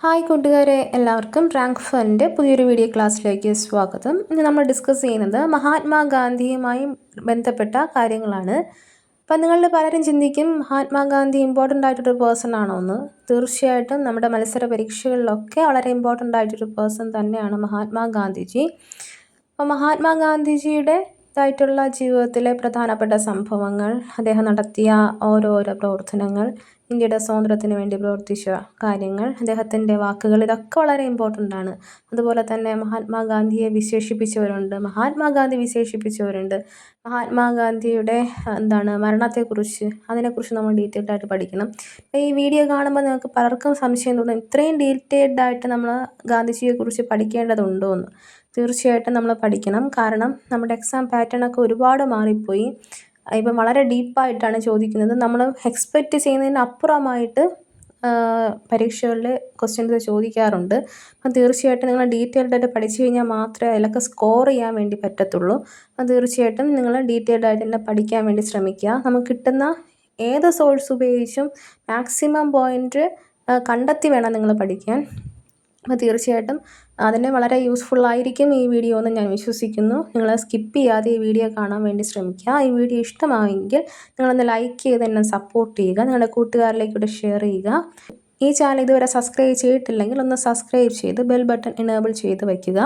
Hi കൂട്ടുകാരെ, എല്ലാവർക്കും rank ഫണ്ടിൻ്റെ പുതിയൊരു വീഡിയോ ക്ലാസ്സിലേക്ക് സ്വാഗതം. ഇന്ന് നമ്മൾ ഡിസ്കസ് ചെയ്യുന്നത് മഹാത്മാഗാന്ധിയുമായി ബന്ധപ്പെട്ട കാര്യങ്ങളാണ്. അപ്പം നിങ്ങളിൽ പലരും ചിന്തിക്കും, മഹാത്മാഗാന്ധി ഇമ്പോർട്ടൻ്റ് ആയിട്ടൊരു പേഴ്സൺ ആണോ എന്ന്. തീർച്ചയായിട്ടും നമ്മുടെ മത്സര പരീക്ഷകളിലൊക്കെ വളരെ ഇമ്പോർട്ടൻ്റ് ആയിട്ടൊരു പേഴ്സൺ തന്നെയാണ് മഹാത്മാഗാന്ധിജി. അപ്പോൾ മഹാത്മാഗാന്ധിജിയുടെ ായിട്ടുള്ള ജീവിതത്തിലെ പ്രധാനപ്പെട്ട സംഭവങ്ങൾ, അദ്ദേഹം നടത്തിയ ഓരോരോ പ്രവർത്തനങ്ങൾ, ഇന്ത്യയുടെ സ്വാതന്ത്ര്യത്തിന് വേണ്ടി പ്രവർത്തിച്ച കാര്യങ്ങൾ, അദ്ദേഹത്തിൻ്റെ വാക്കുകൾ, ഇതൊക്കെ വളരെ ഇമ്പോർട്ടൻ്റ് ആണ്. അതുപോലെ തന്നെ മഹാത്മാഗാന്ധിയെ വിശേഷിപ്പിച്ചവരുണ്ട്, മഹാത്മാഗാന്ധി വിശേഷിപ്പിച്ചവരുണ്ട്. മഹാത്മാഗാന്ധിയുടെ മരണത്തെക്കുറിച്ച്, അതിനെക്കുറിച്ച് നമ്മൾ ഡീറ്റെയിൽഡ് ആയിട്ട് പഠിക്കണം. ഈ വീഡിയോ കാണുമ്പോൾ നിങ്ങൾക്ക് പലർക്കും സംശയം തോന്നും, ഇത്രയും ഡീറ്റെയിൽഡ് ആയിട്ട് നമ്മൾ ഗാന്ധിജിയെക്കുറിച്ച് പഠിക്കേണ്ടതുണ്ടോ എന്ന്. തീർച്ചയായിട്ടും നമ്മൾ പഠിക്കണം. കാരണം നമ്മുടെ എക്സാം പാറ്റേണൊക്കെ ഒരുപാട് മാറിപ്പോയി. ഇപ്പം വളരെ ഡീപ്പായിട്ടാണ് ചോദിക്കുന്നത്. നമ്മൾ എക്സ്പെക്റ്റ് ചെയ്യുന്നതിന് അപ്പുറമായിട്ട് പരീക്ഷകളിൽ ക്വസ്റ്റ്യൻസ് ചോദിക്കാറുണ്ട്. അപ്പം തീർച്ചയായിട്ടും നിങ്ങൾ ഡീറ്റെയിൽഡായിട്ട് പഠിച്ചു കഴിഞ്ഞാൽ മാത്രമേ അതിലൊക്കെ സ്കോർ ചെയ്യാൻ വേണ്ടി പറ്റത്തുള്ളൂ. അപ്പം തീർച്ചയായിട്ടും നിങ്ങൾ ഡീറ്റെയിൽഡായിട്ട് തന്നെ പഠിക്കാൻ വേണ്ടി ശ്രമിക്കുക. നമുക്ക് കിട്ടുന്ന ഏത് സോഴ്സ് ഉപയോഗിച്ചും മാക്സിമം പോയിൻ്റ് കണ്ടെത്തി വേണം നിങ്ങൾ പഠിക്കാൻ. അപ്പോൾ തീർച്ചയായിട്ടും അതിന് വളരെ യൂസ്ഫുള്ളായിരിക്കും ഈ വീഡിയോ എന്ന് ഞാൻ വിശ്വസിക്കുന്നു. നിങ്ങൾ സ്കിപ്പ് ചെയ്യാതെ ഈ വീഡിയോ കാണാൻ വേണ്ടി ശ്രമിക്കുക. ഈ വീഡിയോ ഇഷ്ടമായെങ്കിൽ നിങ്ങളൊന്ന് ലൈക്ക് ചെയ്ത് എന്നെ സപ്പോർട്ട് ചെയ്യുക, നിങ്ങളുടെ കൂട്ടുകാരിലേക്കൂടെ ഷെയർ ചെയ്യുക. ഈ ചാനൽ ഇതുവരെ സബ്സ്ക്രൈബ് ചെയ്തിട്ടില്ലെങ്കിൽ ഒന്ന് സബ്സ്ക്രൈബ് ചെയ്ത് ബെൽ ബട്ടൺ എനേബിൾ ചെയ്ത് വയ്ക്കുക.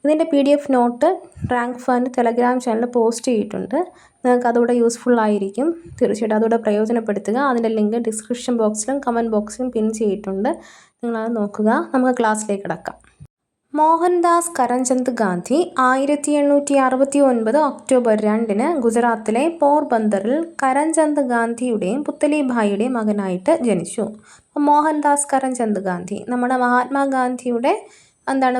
ഇതിൻ്റെ PDF note rank fund Telegram ചാനലിൽ പോസ്റ്റ് ചെയ്തിട്ടുണ്ട്. നിങ്ങൾക്ക് അതുകൂടെ യൂസ്ഫുള്ളായിരിക്കും. തീർച്ചയായിട്ടും അതുകൂടെ പ്രയോജനപ്പെടുത്തുക. അതിൻ്റെ ലിങ്ക് ഡിസ്ക്രിപ്ഷൻ ബോക്സിലും കമൻറ്റ് ബോക്സിലും പിൻ ചെയ്തിട്ടുണ്ട്. നിങ്ങളത് നോക്കുക. നമുക്ക് ക്ലാസ്സിലേക്ക് കിടക്കാം. മോഹൻദാസ് കരംചന്ദ് ഗാന്ധി 1869 ഒക്ടോബർ 2 ഗുജറാത്തിലെ പോർബന്ദറിൽ കരംചന്ദ് ഗാന്ധിയുടെയും പുത്തലിഭായിയുടെയും മകനായിട്ട് ജനിച്ചു. മോഹൻദാസ് കരംചന്ദ് ഗാന്ധി നമ്മുടെ മഹാത്മാഗാന്ധിയുടെ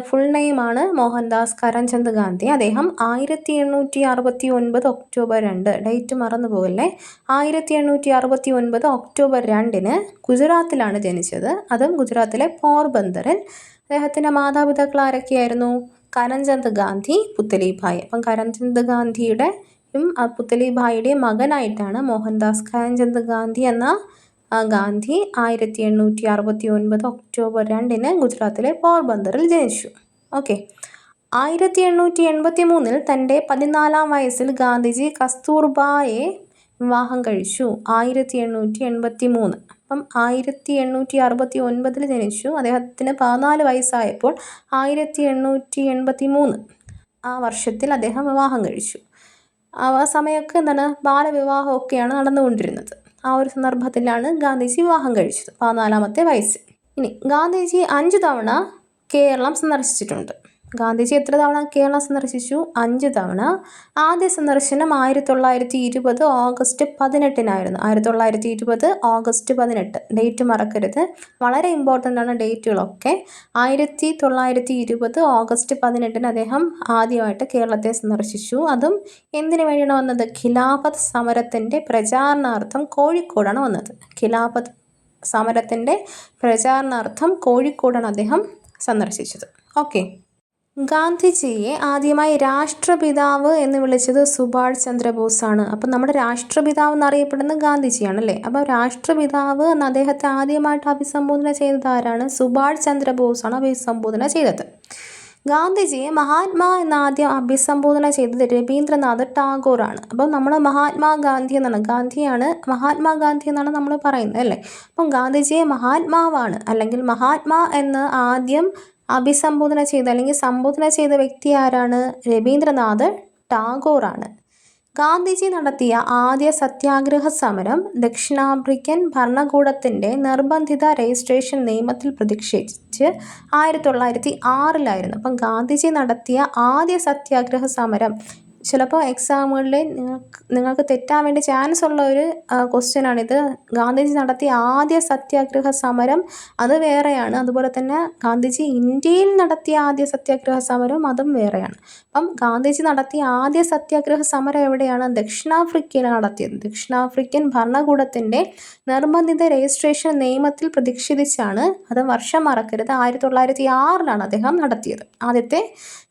ഫുൾ നെയിമാണ് മോഹൻദാസ് കരംചന്ദ് ഗാന്ധി. അദ്ദേഹം 1869 ഒക്ടോബർ 2, ഡേറ്റ് മറന്നു പോകല്ലേ, 1869 ഒക്ടോബർ 2 ഗുജറാത്തിലാണ് ജനിച്ചത്. അതും ഗുജറാത്തിലെ പോർബന്ദറിൽ. അദ്ദേഹത്തിൻ്റെ മാതാപിതാക്കൾ ആരൊക്കെയായിരുന്നു? കരംചന്ദ് ഗാന്ധി, പുത്തലിഭായ്. അപ്പം കരംചന്ദ് ഗാന്ധിയുടെയും പുത്തലിഭായിയുടെയും മകനായിട്ടാണ് മോഹൻദാസ് കരംചന്ദ് ഗാന്ധി എന്ന ഗാന്ധി 1869 ഒക്ടോബർ 2 ഗുജറാത്തിലെ പോർബന്ദറിൽ ജനിച്ചു. ഓക്കെ. 1883 തൻ്റെ 14-ാം വയസ്സിൽ ഗാന്ധിജി കസ്തൂർബായെ വിവാഹം കഴിച്ചു. 1883. അപ്പം 1869 ജനിച്ചു. അദ്ദേഹത്തിന് 14 വയസ്സായപ്പോൾ 1883 ആ വർഷത്തിൽ അദ്ദേഹം വിവാഹം കഴിച്ചു. ആ സമയമൊക്കെ ബാലവിവാഹമൊക്കെയാണ് നടന്നുകൊണ്ടിരുന്നത്. ആ ഒരു സന്ദർഭത്തിലാണ് ഗാന്ധിജി വിവാഹം കഴിച്ചത്, 14-ാമത്തെ വയസ്സിൽ. ഇനി ഗാന്ധിജി 5 തവണ കേരളം സന്ദർശിച്ചിട്ടുണ്ട്. ഗാന്ധിജി എത്ര തവണ കേരളം സന്ദർശിച്ചു? 5 തവണ. ആദ്യ സന്ദർശനം 1920 ഓഗസ്റ്റ് 18 1920 ഓഗസ്റ്റ് 18. ഡേറ്റ് മറക്കരുത്, വളരെ ഇമ്പോർട്ടൻ്റ് ആണ് ഡേറ്റുകളൊക്കെ. 1920 ഓഗസ്റ്റ് 18 അദ്ദേഹം ആദ്യമായിട്ട് കേരളത്തെ സന്ദർശിച്ചു. അതും എന്തിനു വേണ്ടിയാണ് വന്നത്? ഖിലാഫത്ത് സമരത്തിൻ്റെ പ്രചാരണാർത്ഥം കോഴിക്കോടാണ് വന്നത്. ഖിലാഫത്ത് സമരത്തിൻ്റെ പ്രചാരണാർത്ഥം കോഴിക്കോടാണ് അദ്ദേഹം സന്ദർശിച്ചത്. ഓക്കെ. ഗാന്ധിജിയെ ആദ്യമായി രാഷ്ട്രപിതാവ് എന്ന് വിളിച്ചത് സുഭാഷ് ചന്ദ്രബോസാണ്. അപ്പം നമ്മുടെ രാഷ്ട്രപിതാവ് എന്നറിയപ്പെടുന്നത് ഗാന്ധിജിയാണല്ലേ. അപ്പോൾ രാഷ്ട്രപിതാവ് എന്ന് അദ്ദേഹത്തെ ആദ്യമായിട്ട് അഭിസംബോധന ചെയ്തത് ആരാണ്? സുഭാഷ് ചന്ദ്രബോസാണ് അഭിസംബോധന ചെയ്തത്. ഗാന്ധിജിയെ മഹാത്മാ എന്നാദ്യം അഭിസംബോധന ചെയ്തത് രവീന്ദ്രനാഥ് ടാഗോറാണ്. അപ്പം നമ്മൾ മഹാത്മാഗാന്ധി എന്നാണ്, ഗാന്ധിയാണ് മഹാത്മാഗാന്ധി എന്നാണ് നമ്മൾ പറയുന്നത് അല്ലേ. അപ്പം ഗാന്ധിജിയെ മഹാത്മാവാണ് അല്ലെങ്കിൽ മഹാത്മാ എന്ന് ആദ്യം അഭിസംബോധന ചെയ്ത അല്ലെങ്കിൽ സംബോധന ചെയ്ത വ്യക്തി ആരാണ്? രവീന്ദ്രനാഥ് ടാഗോറാണ്. ഗാന്ധിജി നടത്തിയ ആദ്യ സത്യാഗ്രഹ സമരം ദക്ഷിണാഫ്രിക്കൻ ഭരണകൂടത്തിൻ്റെ നിർബന്ധിത രജിസ്ട്രേഷൻ നിയമത്തിൽ പ്രതിഷേധിച്ച് 1906 അപ്പം ഗാന്ധിജി നടത്തിയ ആദ്യ സത്യാഗ്രഹ സമരം, ചിലപ്പോൾ എക്സാമുകളിൽ നിങ്ങൾക്ക് തെറ്റാൻ വേണ്ടി ചാൻസ് ഉള്ള ഒരു ക്വസ്റ്റ്യനാണിത്. ഗാന്ധിജി നടത്തിയ ആദ്യ സത്യാഗ്രഹ സമരം അത് വേറെയാണ്. അതുപോലെ തന്നെ ഗാന്ധിജി ഇന്ത്യയിൽ നടത്തിയ ആദ്യ സത്യാഗ്രഹ സമരം അതും വേറെയാണ്. അപ്പം ഗാന്ധിജി നടത്തിയ ആദ്യ സത്യാഗ്രഹ സമരം എവിടെയാണ്? ദക്ഷിണാഫ്രിക്കയിലാണ് നടത്തിയത്. ദക്ഷിണാഫ്രിക്കൻ ഭരണകൂടത്തിൻ്റെ നിർബന്ധിത രജിസ്ട്രേഷൻ നിയമത്തിൽ പ്രതിഷേധിച്ചാണ്. അത് വർഷം മറക്കരുത്, 1906 അദ്ദേഹം നടത്തിയത് ആദ്യത്തെ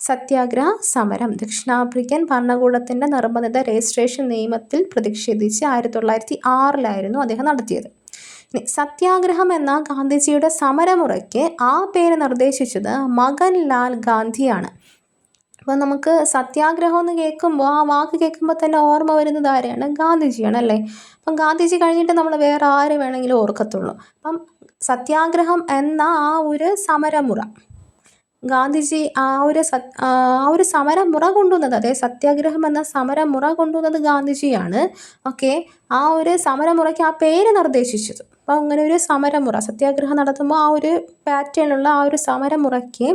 സത്യാഗ്രഹ സമരം. ദക്ഷിണാഫ്രിക്കൻ ഭരണകൂടത്തിൻ്റെ നിർബന്ധിത രജിസ്ട്രേഷൻ നിയമത്തിൽ പ്രതിഷേധിച്ച് 1906 അദ്ദേഹം നടത്തിയത്. ഇനി സത്യാഗ്രഹം എന്ന ഗാന്ധിജിയുടെ സമരമുറയ്ക്ക് ആ പേര് നിർദ്ദേശിച്ചത് മകൻലാൽ ഗാന്ധിയാണ്. അപ്പോൾ നമുക്ക് സത്യാഗ്രഹം എന്ന് കേൾക്കുമ്പോൾ, ആ വാക്ക് കേൾക്കുമ്പോൾ തന്നെ ഓർമ്മ വരുന്നത് ആരെയാണ്? ഗാന്ധിജിയാണ് അല്ലേ. അപ്പം ഗാന്ധിജി കഴിഞ്ഞിട്ട് നമ്മൾ വേറെ ആര് വേണമെങ്കിലും ഓർക്കത്തുള്ളൂ. അപ്പം സത്യാഗ്രഹം എന്ന ആ ഒരു സമരമുറ, ഗാന്ധിജി ആ ഒരു സമരമുറ കൊണ്ടുവന്നത്, അതായത് സത്യാഗ്രഹം എന്ന സമരമുറ കൊണ്ടുവന്നത് ഗാന്ധിജിയാണ്. ഓക്കെ, ആ ഒരു സമരമുറയ്ക്ക് ആ പേര് നിർദ്ദേശിച്ചത്. അപ്പോൾ അങ്ങനെ ഒരു സമരമുറ, സത്യാഗ്രഹം നടത്തുമ്പോൾ ആ ഒരു പാറ്റേണിലുള്ള ആ ഒരു സമരമുറയ്ക്ക്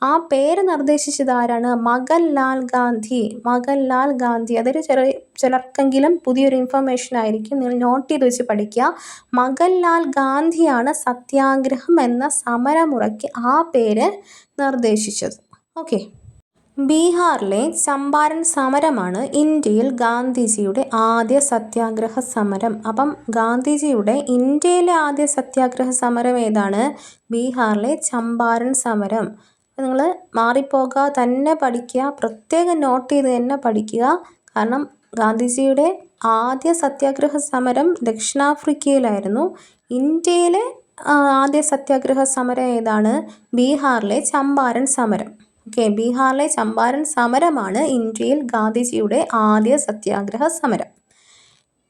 ആ പേര് നിർദ്ദേശിച്ചത് ആരാണ്? മകൻലാൽ ഗാന്ധി. മകൻലാൽ ഗാന്ധി, അതൊരു ചിലർക്കെങ്കിലും പുതിയൊരു ഇൻഫർമേഷൻ ആയിരിക്കും, നിങ്ങൾ നോട്ട് ചെയ്ത് വെച്ച് പഠിക്കുക. മകൻലാൽ ഗാന്ധിയാണ് സത്യാഗ്രഹം എന്ന സമരമുറയ്ക്ക് ആ പേര് നിർദ്ദേശിച്ചത്. ഓക്കെ, ബീഹാറിലെ ചമ്പാരൻ സമരമാണ് ഇന്ത്യയിൽ ഗാന്ധിജിയുടെ ആദ്യ സത്യാഗ്രഹ സമരം. അപ്പം ഗാന്ധിജിയുടെ ഇന്ത്യയിലെ ആദ്യ സത്യാഗ്രഹ സമരം ഏതാണ്? ബീഹാറിലെ ചമ്പാരൻ സമരം. അപ്പം നിങ്ങൾ മാറിപ്പോകാതെ തന്നെ പഠിക്കുക, പ്രത്യേകം നോട്ട് ചെയ്ത് തന്നെ പഠിക്കുക. കാരണം ഗാന്ധിജിയുടെ ആദ്യ സത്യാഗ്രഹ സമരം ദക്ഷിണാഫ്രിക്കയിലായിരുന്നു. ഇന്ത്യയിലെ ആദ്യ സത്യാഗ്രഹ സമരം ഏതാണ്? ബീഹാറിലെ ചമ്പാരൻ സമരം. ഓക്കെ, ബീഹാറിലെ ചമ്പാരൻ സമരമാണ് ഇന്ത്യയിൽ ഗാന്ധിജിയുടെ ആദ്യ സത്യാഗ്രഹ സമരം.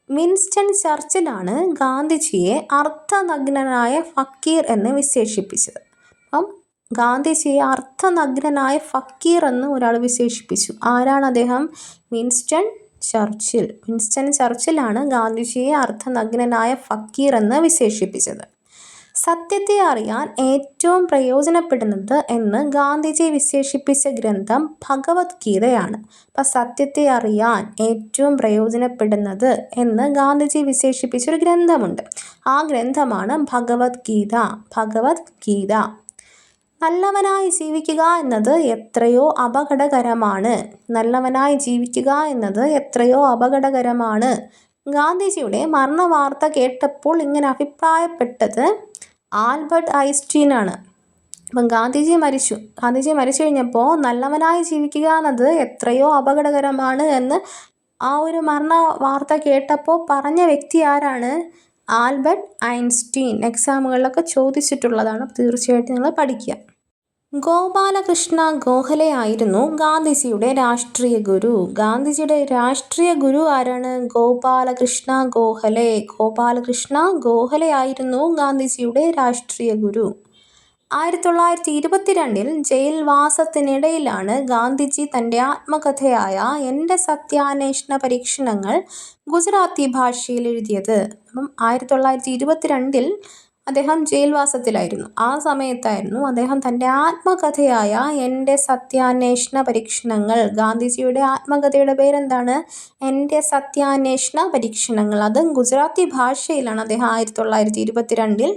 വിൻസ്റ്റൺ ചർച്ചിലാണ് ഗാന്ധിജിയെ അർദ്ധനഗ്നനായ ഫക്കീർ എന്ന് വിശേഷിപ്പിച്ചത്. അപ്പം ഗാന്ധിജിയെ അർദ്ധനഗ്നനായ ഫക്കീർ എന്ന് ഒരാൾ വിശേഷിപ്പിച്ചു. ആരാണ് അദ്ദേഹം? Winston Churchill. വിൻസ്റ്റൺ ചർച്ചിലാണ് ഗാന്ധിജിയെ അർദ്ധനഗ്നനായ ഫക്കീർ എന്ന് വിശേഷിപ്പിച്ചത്. സത്യത്തെ അറിയാൻ ഏറ്റവും പ്രയോജനപ്പെടുന്നത് എന്ന് ഗാന്ധിജി വിശേഷിപ്പിച്ച ഗ്രന്ഥം ഭഗവത്ഗീതയാണ്. അപ്പം സത്യത്തെ അറിയാൻ ഏറ്റവും പ്രയോജനപ്പെടുന്നത് എന്ന് ഗാന്ധിജി വിശേഷിപ്പിച്ചൊരു ഗ്രന്ഥമുണ്ട്. ആ ഗ്രന്ഥമാണ് ഭഗവത്ഗീത. ഭഗവത്ഗീത. നല്ലവനായി ജീവിക്കുക എന്നത് എത്രയോ അപകടകരമാണ്. നല്ലവനായി ജീവിക്കുക എന്നത് എത്രയോ അപകടകരമാണ്. ഗാന്ധിജിയുടെ മരണവാർത്ത കേട്ടപ്പോൾ ഇങ്ങനെ അഭിപ്രായപ്പെട്ടത് ആൽബർട്ട് ഐൻസ്റ്റീനാണ്. അപ്പം ഗാന്ധിജി മരിച്ചു കഴിഞ്ഞപ്പോൾ നല്ലവനായി ജീവിക്കുക എന്നത് എത്രയോ അപകടകരമാണ് എന്ന് ആ ഒരു മരണ വാർത്ത കേട്ടപ്പോൾ പറഞ്ഞ വ്യക്തി ആരാണ്? Albert Einstein. എക്സാമുകളിലൊക്കെ ചോദിച്ചിട്ടുള്ളതാണ്, തീർച്ചയായിട്ടും നിങ്ങൾ പഠിക്കുക. ഗോപാലകൃഷ്ണ ഗോഖലെ ആയിരുന്നു ഗാന്ധിജിയുടെ രാഷ്ട്രീയ ഗുരു. ഗാന്ധിജിയുടെ രാഷ്ട്രീയ ഗുരു ആരാണ്? ഗോപാലകൃഷ്ണ ഗോഖലെ. ഗോപാലകൃഷ്ണ ഗോഖലെ ആയിരുന്നു ഗാന്ധിജിയുടെ രാഷ്ട്രീയ ഗുരു. 1922 ജയിൽവാസത്തിനിടയിലാണ് ഗാന്ധിജി തൻ്റെ ആത്മകഥയായ എൻ്റെ സത്യാന്വേഷണ പരീക്ഷണങ്ങൾ ഗുജറാത്തി ഭാഷയിൽ എഴുതിയത്. അപ്പം 1922 അദ്ദേഹം ജയിൽവാസത്തിലായിരുന്നു. ആ സമയത്തായിരുന്നു അദ്ദേഹം തൻ്റെ ആത്മകഥയായ എൻ്റെ സത്യാന്വേഷണ പരീക്ഷണങ്ങൾ, ഗാന്ധിജിയുടെ ആത്മകഥയുടെ പേരെന്താണ്? എൻ്റെ സത്യാന്വേഷണ പരീക്ഷണങ്ങൾ. അതും ഗുജറാത്തി ഭാഷയിലാണ് അദ്ദേഹം 1922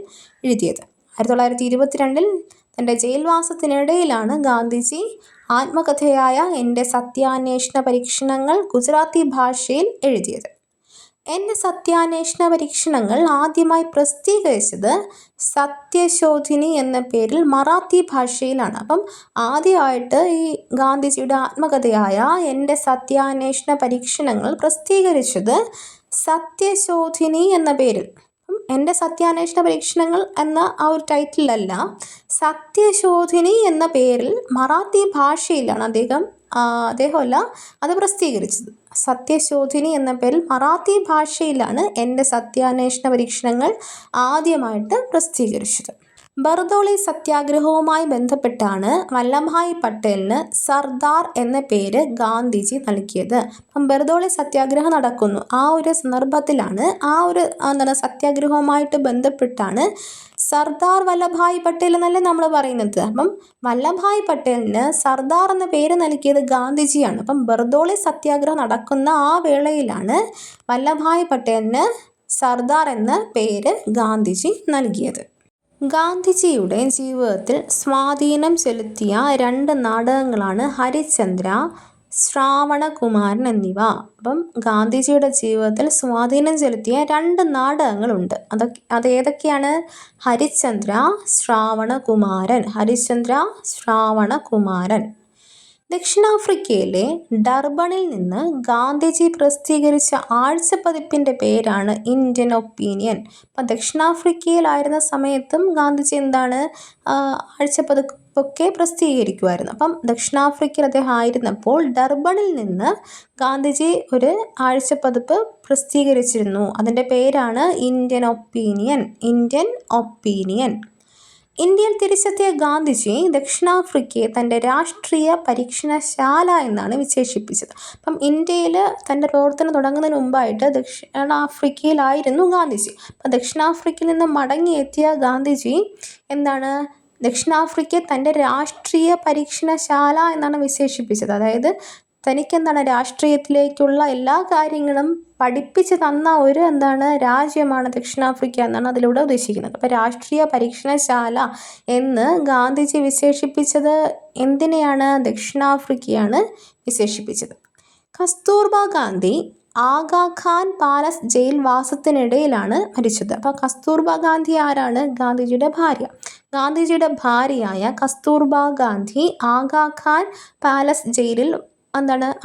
എഴുതിയത്. 1922 തൻ്റെ ജയിൽവാസത്തിനിടയിലാണ് ഗാന്ധിജി ആത്മകഥയായ എൻ്റെ സത്യാന്വേഷണ പരീക്ഷണങ്ങൾ ഗുജറാത്തി ഭാഷയിൽ എഴുതിയത്. എൻ്റെ സത്യാന്വേഷണ പരീക്ഷണങ്ങൾ ആദ്യമായി പ്രസിദ്ധീകരിച്ചത് സത്യശോധിനി എന്ന പേരിൽ മറാത്തി ഭാഷയിലാണ്. അപ്പം ആദ്യമായിട്ട് ഈ ഗാന്ധിജിയുടെ ആത്മകഥയായ എൻ്റെ സത്യാന്വേഷണ പരീക്ഷണങ്ങൾ പ്രസിദ്ധീകരിച്ചത് സത്യശോധിനി എന്ന പേരിൽ. എൻ്റെ സത്യാന്വേഷണ പരീക്ഷണങ്ങൾ എന്ന ആ ഒരു ടൈറ്റിലല്ല, സത്യശോധിനി എന്ന പേരിൽ മറാത്തി ഭാഷയിലാണ് അദ്ദേഹമല്ല അത് പ്രസിദ്ധീകരിച്ചത്. സത്യശോധിനി എന്ന പേരിൽ മറാത്തി ഭാഷയിലാണ് എൻ്റെ സത്യാന്വേഷണ പരീക്ഷണങ്ങൾ ആദ്യമായിട്ട് പ്രസിദ്ധീകരിച്ചത്. ബർദോളി സത്യാഗ്രഹവുമായി ബന്ധപ്പെട്ടാണ് വല്ലഭായ് പട്ടേലിന് സർദാർ എന്ന പേര് ഗാന്ധിജി നൽകിയത്. അപ്പം ബർദോളി സത്യാഗ്രഹം നടക്കുന്നു, ആ ഒരു സന്ദർഭത്തിലാണ് സത്യാഗ്രഹവുമായിട്ട് ബന്ധപ്പെട്ടാണ് സർദാർ വല്ലഭായ് പട്ടേൽ എന്നല്ലേ നമ്മൾ പറയുന്നത്. അപ്പം വല്ലഭായ് പട്ടേലിന് സർദാർ എന്ന പേര് നൽകിയത് ഗാന്ധിജിയാണ്. അപ്പം ബർദോളി സത്യാഗ്രഹം നടക്കുന്ന ആ വേളയിലാണ് വല്ലഭായ് പട്ടേലിന് സർദാർ എന്ന പേര് ഗാന്ധിജി നൽകിയത്. ഗാന്ധിജിയുടെ ജീവിതത്തിൽ സ്വാധീനം ചെലുത്തിയ 2 നാടകങ്ങളാണ് ഹരിശ്ചന്ദ്ര, ശ്രാവണകുമാരൻ എന്നിവ. അപ്പം ഗാന്ധിജിയുടെ ജീവിതത്തിൽ സ്വാധീനം ചെലുത്തിയ 2 നാടകങ്ങളുണ്ട്. അതേതൊക്കെയാണ്? ഹരിശ്ചന്ദ്ര, ശ്രാവണകുമാരൻ. ഹരിശ്ചന്ദ്ര, ശ്രാവണകുമാരൻ. ദക്ഷിണാഫ്രിക്കയിലെ ഡർബണിൽ നിന്ന് ഗാന്ധിജി പ്രസിദ്ധീകരിച്ച ആഴ്ചപ്പതിപ്പിൻ്റെ പേരാണ് ഇന്ത്യൻ ഒപ്പീനിയൻ. അപ്പം ദക്ഷിണാഫ്രിക്കയിലായിരുന്ന സമയത്തും ഗാന്ധിജി എന്താണ് ആഴ്ചപ്പതിപ്പൊക്കെ പ്രസിദ്ധീകരിക്കുമായിരുന്നു. അപ്പം ദക്ഷിണാഫ്രിക്കയിൽ അദ്ദേഹം ആയിരുന്നപ്പോൾ ഡർബണിൽ നിന്ന് ഗാന്ധിജി ഒരു ആഴ്ചപ്പതിപ്പ് പ്രസിദ്ധീകരിച്ചിരുന്നു. അതിൻ്റെ പേരാണ് ഇന്ത്യൻ ഒപ്പീനിയൻ. Indian opinion. ഇന്ത്യയിൽ തിരിച്ചെത്തിയ ഗാന്ധിജി ദക്ഷിണാഫ്രിക്കയെ തൻ്റെ രാഷ്ട്രീയ പരീക്ഷണശാല എന്നാണ് വിശേഷിപ്പിച്ചത്. അപ്പം ഇന്ത്യയിൽ തൻ്റെ പ്രവർത്തനം തുടങ്ങുന്നതിന് മുമ്പായിട്ട് ദക്ഷിണാഫ്രിക്കയിലായിരുന്നു ഗാന്ധിജി. അപ്പം ദക്ഷിണാഫ്രിക്കയിൽ നിന്ന് മടങ്ങിയെത്തിയ ഗാന്ധിജി എന്താണ് ദക്ഷിണാഫ്രിക്കയെ തൻ്റെ രാഷ്ട്രീയ പരീക്ഷണശാല എന്നാണ് വിശേഷിപ്പിച്ചത്. അതായത് തനിക്കെന്താണ് രാഷ്ട്രീയത്തിലേക്കുള്ള എല്ലാ കാര്യങ്ങളും പഠിപ്പിച്ച് തന്ന ഒരു രാജ്യമാണ് ദക്ഷിണാഫ്രിക്ക എന്നാണ് അതിലൂടെ ഉദ്ദേശിക്കുന്നത്. അപ്പോൾ രാഷ്ട്രീയ പരീക്ഷണശാല എന്ന് ഗാന്ധിജി വിശേഷിപ്പിച്ചത് എന്തിനെയാണ്? ദക്ഷിണാഫ്രിക്കയാണ് വിശേഷിപ്പിച്ചത്. കസ്തൂർബ ഗാന്ധി ആഗാഖാൻ പാലസ് ജയിൽ വാസത്തിനിടയിലാണ് മരിച്ചത്. അപ്പോൾ കസ്തൂർബ ഗാന്ധി ആരാണ്? ഗാന്ധിജിയുടെ ഭാര്യ. ഗാന്ധിജിയുടെ ഭാര്യയായ കസ്തൂർബ ഗാന്ധി ആഗാഖാൻ പാലസ് ജയിലിൽ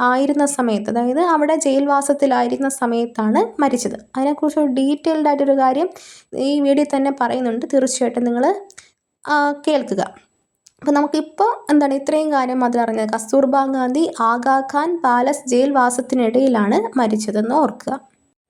ആയിരുന്ന സമയത്ത്, അതായത് അവിടെ ജയിൽവാസത്തിലായിരുന്ന സമയത്താണ് മരിച്ചത്. അതിനെക്കുറിച്ച് ഡീറ്റെയിൽഡ് ആയിട്ടൊരു കാര്യം ഈ വീഡിയോ തന്നെ പറയുന്നുണ്ട്. തീർച്ചയായിട്ടും നിങ്ങൾ കേൾക്കുക. അപ്പോൾ നമുക്കിപ്പോൾ ഇത്രയും കാര്യം അതിലറിഞ്ഞത്. കസ്തൂർബ ഗാന്ധി ആഗാഖാൻ പാലസ് ജയിൽവാസത്തിനിടയിലാണ് മരിച്ചതെന്ന് ഓർക്കുക.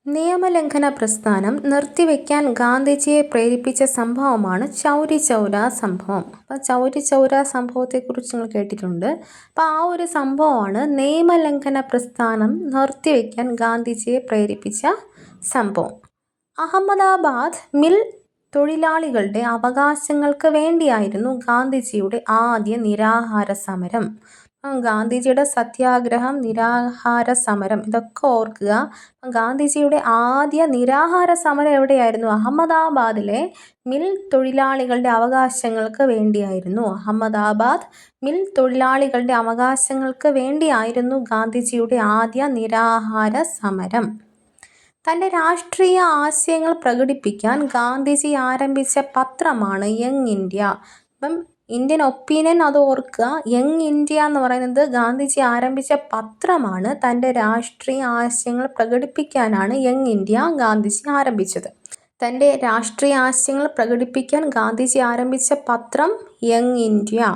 നിയമലംഘന പ്രസ്ഥാനം നിർത്തിവെക്കാൻ ഗാന്ധിജിയെ പ്രേരിപ്പിച്ച സംഭവമാണ് ചൗരി ചൗര സംഭവം. അപ്പോൾ ചൗരി ചൗര സംഭവത്തെക്കുറിച്ച് നിങ്ങൾ കേട്ടിട്ടുണ്ട്. അപ്പോൾ ആ ഒരു സംഭവമാണ് നിയമലംഘന പ്രസ്ഥാനം നിർത്തിവെക്കാൻ ഗാന്ധിജിയെ പ്രേരിപ്പിച്ച സംഭവം. അഹമ്മദാബാദ് മിൽ തൊഴിലാളികളുടെ അവകാശങ്ങൾക്ക് വേണ്ടിയായിരുന്നു ഗാന്ധിജിയുടെ ആദ്യ നിരാഹാര സമരം. ഗാന്ധിജിയുടെ സത്യാഗ്രഹം, നിരാഹാര സമരം, ഇതൊക്കെ ഓർക്കുക. ഗാന്ധിജിയുടെ ആദ്യ നിരാഹാര സമരം എവിടെയായിരുന്നു? അഹമ്മദാബാദിലെ മിൽ തൊഴിലാളികളുടെ അവകാശങ്ങൾക്ക് വേണ്ടിയായിരുന്നു. അഹമ്മദാബാദ് മിൽ തൊഴിലാളികളുടെ അവകാശങ്ങൾക്ക് വേണ്ടിയായിരുന്നു ഗാന്ധിജിയുടെ ആദ്യ നിരാഹാര സമരം. തൻ്റെ രാഷ്ട്രീയ ആശയങ്ങൾ പ്രകടിപ്പിക്കാൻ ഗാന്ധിജി ആരംഭിച്ച പത്രമാണ് യങ് ഇന്ത്യ. അപ്പം ഇന്ത്യൻ ഒപ്പീനിയൻ അത് ഓർക്കുക. യങ് ഇന്ത്യ എന്ന് പറയുന്നത് ഗാന്ധിജി ആരംഭിച്ച പത്രമാണ്. തൻ്റെ രാഷ്ട്രീയ ആശയങ്ങൾ പ്രകടിപ്പിക്കാനാണ് യങ് ഇന്ത്യ ഗാന്ധിജി ആരംഭിച്ചത്. തൻ്റെ രാഷ്ട്രീയ ആശയങ്ങൾ പ്രകടിപ്പിക്കാൻ ഗാന്ധിജി ആരംഭിച്ച പത്രം യങ് ഇന്ത്യ.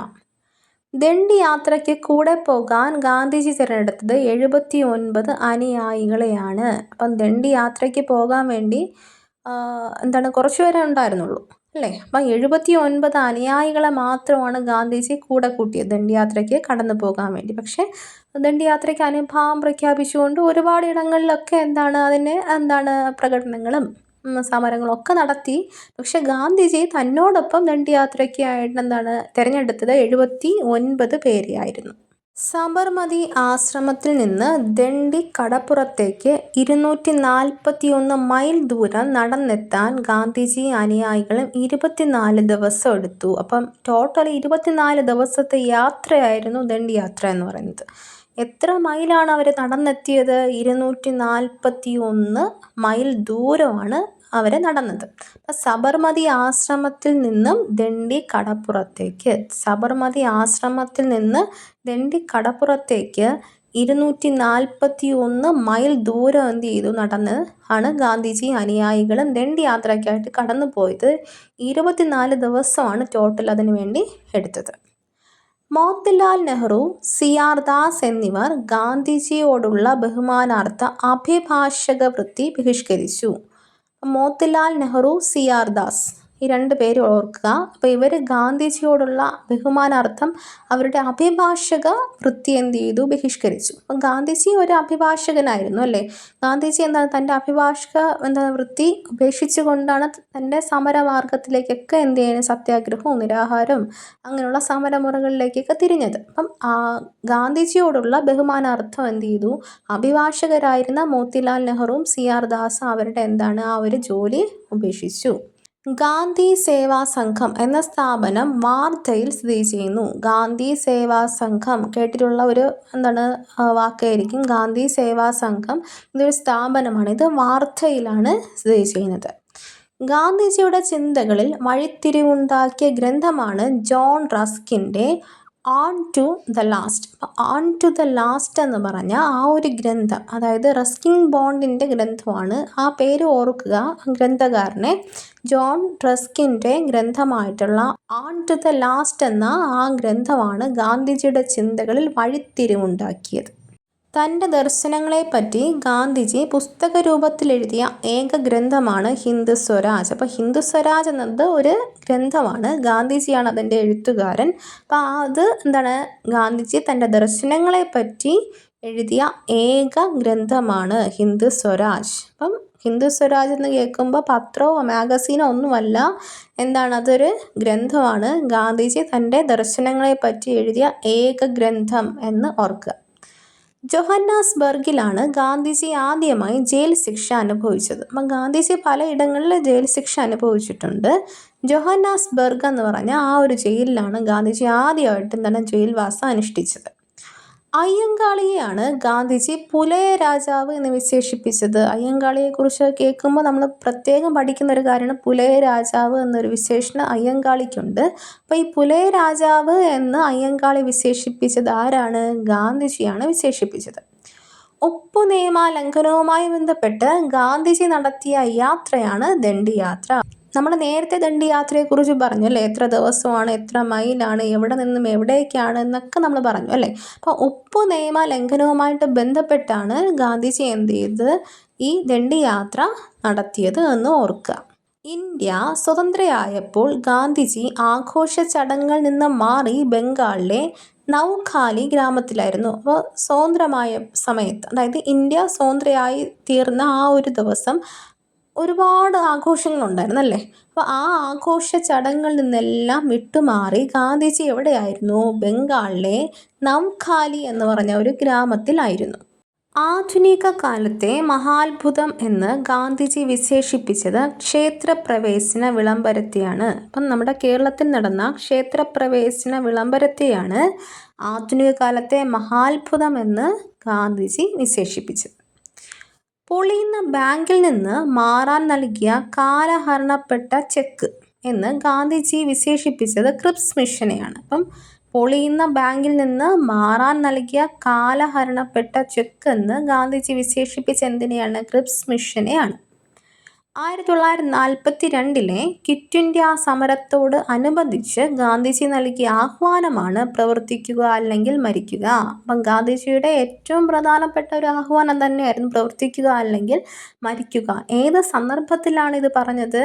ദണ്ഡി യാത്രയ്ക്ക് കൂടെ പോകാൻ ഗാന്ധിജി തിരഞ്ഞെടുത്തത് 79 അനുയായികളെയാണ്. അപ്പം ദണ്ഡി യാത്രയ്ക്ക് പോകാൻ വേണ്ടി കുറച്ചുപേരെ ഉണ്ടായിരുന്നുള്ളൂ അല്ലേ? അപ്പം 79 അനുയായികളെ മാത്രമാണ് ഗാന്ധിജി കൂടെ കൂട്ടിയത് ദണ്ഡി യാത്രയ്ക്ക് കടന്നു പോകാൻ വേണ്ടി. പക്ഷേ ദണ്ഡി യാത്രയ്ക്ക് അനുഭാവം പ്രഖ്യാപിച്ചുകൊണ്ട് ഒരുപാട് ഇടങ്ങളിലൊക്കെ അതിന് പ്രകടനങ്ങളും സമരങ്ങളൊക്കെ നടത്തി. പക്ഷെ ഗാന്ധിജി തന്നോടൊപ്പം ദണ്ഡി യാത്രയ്ക്കായിട്ട് തിരഞ്ഞെടുത്തത് 79 പേരെയായിരുന്നു. സബർമതി ആശ്രമത്തിൽ നിന്ന് ദണ്ഡി കടപ്പുറത്തേക്ക് 241 മൈൽ ദൂരം നടന്നെത്താൻ ഗാന്ധിജി അനുയായികളും 24 ദിവസം എടുത്തു. അപ്പം ടോട്ടൽ 24 ദിവസത്തെ യാത്രയായിരുന്നു ദണ്ഡി യാത്ര എന്ന് പറയുന്നത്. എത്ര മൈലാണ് അവർ നടന്നെത്തിയത്? 241 മൈൽ ദൂരമാണ് അവർ നടന്നത്. അപ്പം സബർമതി ആശ്രമത്തിൽ നിന്നും ദണ്ഡി കടപ്പുറത്തേക്ക് 241 മൈൽ ദൂരം നടന്ന് ആണ് ഗാന്ധിജി അനുയായികളും ദണ്ഡി യാത്രയ്ക്കായിട്ട് കടന്നു പോയത്. 24 ദിവസമാണ് ടോട്ടൽ അതിനു വേണ്ടി എടുത്തത്. മോത്തിലാൽ നെഹ്റു, CR ദാസ് എന്നിവർ ഗാന്ധിജിയോടുള്ള ബഹുമാനാർത്ഥ അഭിഭാഷക വൃത്തി ബഹിഷ്കരിച്ചു. മോത്തിലാൽ നെഹ്റു, CR ദാസ്, ഈ 2 പേര് ഓർക്കുക. അപ്പോൾ ഇവർ ഗാന്ധിജിയോടുള്ള ബഹുമാനാർത്ഥം അവരുടെ അഭിഭാഷക വൃത്തി ബഹിഷ്കരിച്ചു. അപ്പം ഗാന്ധിജി ഒരു അഭിഭാഷകനായിരുന്നു അല്ലേ? ഗാന്ധിജി തൻ്റെ അഭിഭാഷക വൃത്തി ഉപേക്ഷിച്ചുകൊണ്ടാണ് തൻ്റെ സമരമാർഗത്തിലേക്കൊക്കെ സത്യാഗ്രഹവും നിരാഹാരവും അങ്ങനെയുള്ള സമരമുറകളിലേക്കൊക്കെ തിരിഞ്ഞത്. അപ്പം ഗാന്ധിജിയോടുള്ള ബഹുമാനാർത്ഥം അഭിഭാഷകരായിരുന്ന മോത്തിലാൽ നെഹ്റുവും CR ദാസും അവരുടെ ആ ഒരു ജോലി ഉപേക്ഷിച്ചു. ഗാന്ധി സേവാ സംഘം എന്ന സ്ഥാപനം വാർധയിൽ സ്ഥിതി ചെയ്യുന്നു. ഗാന്ധി സേവാ സംഘം കേട്ടിട്ടുള്ള ഒരു വാക്കായിരിക്കും. ഗാന്ധി സേവാ സംഘം ഇതൊരു സ്ഥാപനമാണ്. ഇത് വാർധയിലാണ് സ്ഥിതി ചെയ്യുന്നത്. ഗാന്ധിജിയുടെ ചിന്തകളിൽ വഴിത്തിരിവുണ്ടാക്കിയ ഗ്രന്ഥമാണ് ജോൺ റസ്കിൻ്റെ ഓൺ ടു ദ ലാസ്റ്റ്. അപ്പോൾ ഓൺ ടു ദ ലാസ്റ്റ് എന്ന് പറഞ്ഞ ആ ഒരു ഗ്രന്ഥം, അതായത് റസ്കിൻ ബോണ്ടിൻ്റെ ഗ്രന്ഥമാണ്. ആ പേര് ഓർക്കുക, ഗ്രന്ഥകാരനെ ജോൺ റസ്കിൻ്റെ ഗ്രന്ഥമായിട്ടുള്ള ഓൺ ടു ദ ലാസ്റ്റ് എന്ന ആ ഗ്രന്ഥമാണ് ഗാന്ധിജിയുടെ ചിന്തകളിൽ വഴിത്തിരിവുണ്ടാക്കിയത്. തൻ്റെ ദർശനങ്ങളെപ്പറ്റി ഗാന്ധിജി പുസ്തക രൂപത്തിലെഴുതിയ ഏക ഗ്രന്ഥമാണ് ഹിന്ദ് സ്വരാജ്. അപ്പോൾ ഹിന്ദ് സ്വരാജ് എന്നത് ഒരു ഗ്രന്ഥമാണ്, ഗാന്ധിജിയാണ് അതിൻ്റെ എഴുത്തുകാരൻ. അപ്പോൾ അത് എന്താണ്, ഗാന്ധിജി തൻ്റെ ദർശനങ്ങളെപ്പറ്റി എഴുതിയ ഏക ഗ്രന്ഥമാണ് ഹിന്ദ് സ്വരാജ്. അപ്പം ഹിന്ദ് സ്വരാജ് എന്ന് കേൾക്കുമ്പോൾ പത്രമോ മാഗസീനോ ഒന്നുമല്ല, എന്താണ്, അതൊരു ഗ്രന്ഥമാണ്. ഗാന്ധിജി തൻ്റെ ദർശനങ്ങളെപ്പറ്റി എഴുതിയ ഏക ഗ്രന്ഥം എന്ന് ഓർക്കുക. ജോഹന്നാസ്ബർഗിലാണ് ഗാന്ധിജി ആദ്യമായി ജയിൽ ശിക്ഷ അനുഭവിച്ചത്. അപ്പം ഗാന്ധിജി പലയിടങ്ങളിൽ ജയിൽ ശിക്ഷ അനുഭവിച്ചിട്ടുണ്ട്. ജോഹന്നാസ്ബർഗ് എന്ന് പറഞ്ഞ ആ ഒരു ജയിലിലാണ് ഗാന്ധിജി ആദ്യമായിട്ട് എന്താണ് ജയിൽവാസം അനുഷ്ഠിച്ചത്. അയ്യങ്കാളിയെയാണ് ഗാന്ധിജി പുലയ രാജാവ് എന്ന് വിശേഷിപ്പിച്ചത്. അയ്യങ്കാളിയെക്കുറിച്ച് കേൾക്കുമ്പോൾ നമ്മൾ പ്രത്യേകം പഠിക്കുന്ന ഒരു കാര്യമാണ് പുലയ രാജാവ് എന്നൊരു വിശേഷണം അയ്യങ്കാളിക്കുണ്ട്. അപ്പോൾ ഈ പുലയ രാജാവ് എന്ന് അയ്യങ്കാളി വിശേഷിപ്പിച്ചത് ആരാണ്? ഗാന്ധിജിയാണ് വിശേഷിപ്പിച്ചത്. ഉപ്പു നിയമ ലംഘനവുമായി ബന്ധപ്പെട്ട് ഗാന്ധിജി നടത്തിയ യാത്രയാണ് ദണ്ഡി യാത്ര. നമ്മൾ നേരത്തെ ദണ്ഡി യാത്രയെക്കുറിച്ച് പറഞ്ഞു അല്ലേ, എത്ര ദിവസമാണ്, എത്ര മൈലാണ്, എവിടെ നിന്നും എവിടേക്കാണ് എന്നൊക്കെ നമ്മൾ പറഞ്ഞു അല്ലേ. അപ്പോൾ ഉപ്പു നിയമ ലംഘനവുമായിട്ട് ബന്ധപ്പെട്ടാണ് ഗാന്ധിജി എന്ത് ചെയ്തത്, ഈ ദണ്ഡി യാത്ര നടത്തിയത് എന്ന് ഓർക്കുക. ഇന്ത്യ സ്വതന്ത്രയായപ്പോൾ ഗാന്ധിജി ആഘോഷ ചടങ്ങുകളിൽ നിന്ന് മാറി ബംഗാളിലെ നൗഖാലി ഗ്രാമത്തിലായിരുന്നു. അപ്പോൾ സ്വതന്ത്രമായ സമയത്ത്, അതായത് ഇന്ത്യ സ്വതന്ത്രയായി തീർന്ന ആ ഒരു ദിവസം ഒരുപാട് ആഘോഷങ്ങളുണ്ടായിരുന്നു അല്ലേ. അപ്പോൾ ആ ആഘോഷ ചടങ്ങുകളിൽ നിന്നെല്ലാം വിട്ടുമാറി ഗാന്ധിജി എവിടെയായിരുന്നു? ബംഗാളിലെ നൗഖാലി എന്ന് പറഞ്ഞ ഒരു ഗ്രാമത്തിലായിരുന്നു. ആധുനിക കാലത്തെ മഹാത്ഭുതം എന്ന് ഗാന്ധിജി വിശേഷിപ്പിച്ചത് ക്ഷേത്രപ്രവേശന വിളംബരത്തെയാണ്. അപ്പം നമ്മുടെ കേരളത്തിൽ നടന്ന ക്ഷേത്രപ്രവേശന വിളംബരത്തെയാണ് ആധുനിക കാലത്തെ മഹാത്ഭുതം എന്ന് ഗാന്ധിജി വിശേഷിപ്പിച്ചത്. പൊളിയുന്ന ബാങ്കിൽ നിന്ന് മാറാൻ നൽകിയ കാലഹരണപ്പെട്ട ചെക്ക് എന്ന് ഗാന്ധിജി വിശേഷിപ്പിച്ചത് ക്രിപ്സ് മിഷനെയാണ്. അപ്പം പൊളിയുന്ന ബാങ്കിൽ നിന്ന് മാറാൻ നൽകിയ കാലഹരണപ്പെട്ട ചെക്ക് എന്ന് ഗാന്ധിജി വിശേഷിപ്പിച്ച എന്തിനെയാണ്? ക്രിപ്സ് മിഷനെയാണ്. 1942 ക്വിറ്റ് ഇന്ത്യ സമരത്തോട് അനുബന്ധിച്ച് ഗാന്ധിജി നൽകിയ ആഹ്വാനമാണ് പ്രവർത്തിക്കുക അല്ലെങ്കിൽ മരിക്കുക. അപ്പം ഗാന്ധിജിയുടെ ഏറ്റവും പ്രധാനപ്പെട്ട ഒരു ആഹ്വാനം തന്നെയായിരുന്നു പ്രവർത്തിക്കുക അല്ലെങ്കിൽ മരിക്കുക. ഏത് സന്ദർഭത്തിലാണ് ഇത് പറഞ്ഞത്?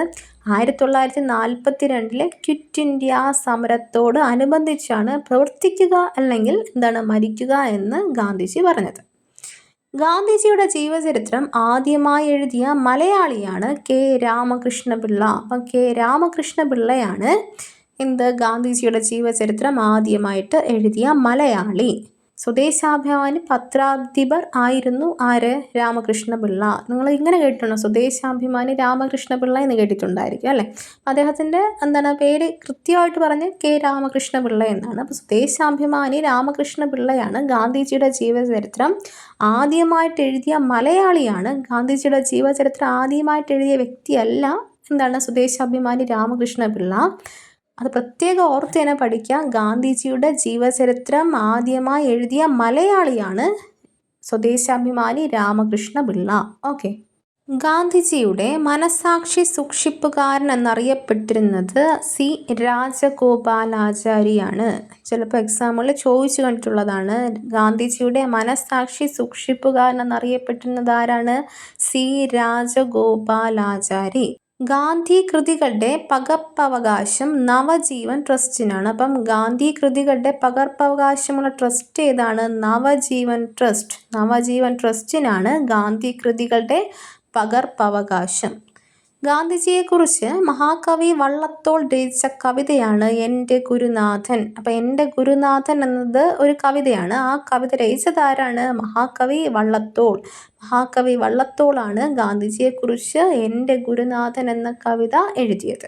1942 ക്വിറ്റ് ഇന്ത്യ സമരത്തോട് അനുബന്ധിച്ചാണ് പ്രവർത്തിക്കുക അല്ലെങ്കിൽ മരിക്കുക എന്ന് ഗാന്ധിജി പറഞ്ഞത്. ഗാന്ധിജിയുടെ ജീവചരിത്രം ആദ്യമായി എഴുതിയ മലയാളിയാണ് കെ രാമകൃഷ്ണപിള്ള. അപ്പം കെ രാമകൃഷ്ണപിള്ളയാണ് ഗാന്ധിജിയുടെ ജീവചരിത്രം ആദ്യമായിട്ട് എഴുതിയ മലയാളി. സ്വദേശാഭിമാനി പത്രാധിപർ ആയിരുന്നു ആര്? രാമകൃഷ്ണപിള്ള. നിങ്ങൾ ഇങ്ങനെ കേട്ടിട്ടുണ്ടോ? സ്വദേശാഭിമാനി രാമകൃഷ്ണപിള്ള എന്ന് കേട്ടിട്ടുണ്ടായിരിക്കും അല്ലേ. അദ്ദേഹത്തിൻ്റെ പേര് കൃത്യമായിട്ട് പറഞ്ഞ് കെ രാമകൃഷ്ണപിള്ള എന്നാണ്. അപ്പോൾ സ്വദേശാഭിമാനി രാമകൃഷ്ണപിള്ളയാണ് ഗാന്ധിജിയുടെ ജീവചരിത്രം ആദ്യമായിട്ട് എഴുതിയ മലയാളിയാണ്. ഗാന്ധിജിയുടെ ജീവചരിത്രം ആദ്യമായിട്ട് എഴുതിയ വ്യക്തിയല്ല സ്വദേശാഭിമാനി രാമകൃഷ്ണപിള്ള. അത് പ്രത്യേകം ഓർത്ത് തന്നെ പഠിക്കുക. ഗാന്ധിജിയുടെ ജീവചരിത്രം ആദ്യമായി എഴുതിയ മലയാളിയാണ് സ്വദേശാഭിമാനി രാമകൃഷ്ണപിള്ള. ഓക്കെ. ഗാന്ധിജിയുടെ മനസാക്ഷി സൂക്ഷിപ്പുകാരൻ എന്നറിയപ്പെട്ടിരുന്നത് സി രാജഗോപാലാചാരിയാണ്. ചിലപ്പോൾ എക്സാമ്പിളിൽ ചോദിച്ചു കണ്ടിട്ടുള്ളതാണ്. ഗാന്ധിജിയുടെ മനസാക്ഷി സൂക്ഷിപ്പുകാരൻ എന്നറിയപ്പെട്ടിരുന്നത് ആരാണ്? സി രാജഗോപാലാചാരി. ഗാന്ധി കൃതികളുടെ പകർപ്പവകാശം നവജീവൻ ട്രസ്റ്റിനാണ്. അപ്പം ഗാന്ധി കൃതികളുടെ പകർപ്പവകാശമുള്ള ട്രസ്റ്റ് ഏതാണ്? നവജീവൻ ട്രസ്റ്റ്. നവജീവൻ ട്രസ്റ്റിനാണ് ഗാന്ധി കൃതികളുടെ പകർപ്പവകാശം. ഗാന്ധിജിയെക്കുറിച്ച് മഹാകവി വള്ളത്തോൾ രചിച്ച കവിതയാണ് എൻ്റെ ഗുരുനാഥൻ. അപ്പം എൻ്റെ ഗുരുനാഥൻ എന്നത് ഒരു കവിതയാണ്. ആ കവിത രചിച്ചത് ആരാണ്? മഹാകവി വള്ളത്തോൾ. മഹാകവി വള്ളത്തോളാണ് ഗാന്ധിജിയെക്കുറിച്ച് എൻ്റെ ഗുരുനാഥൻ എന്ന കവിത എഴുതിയത്.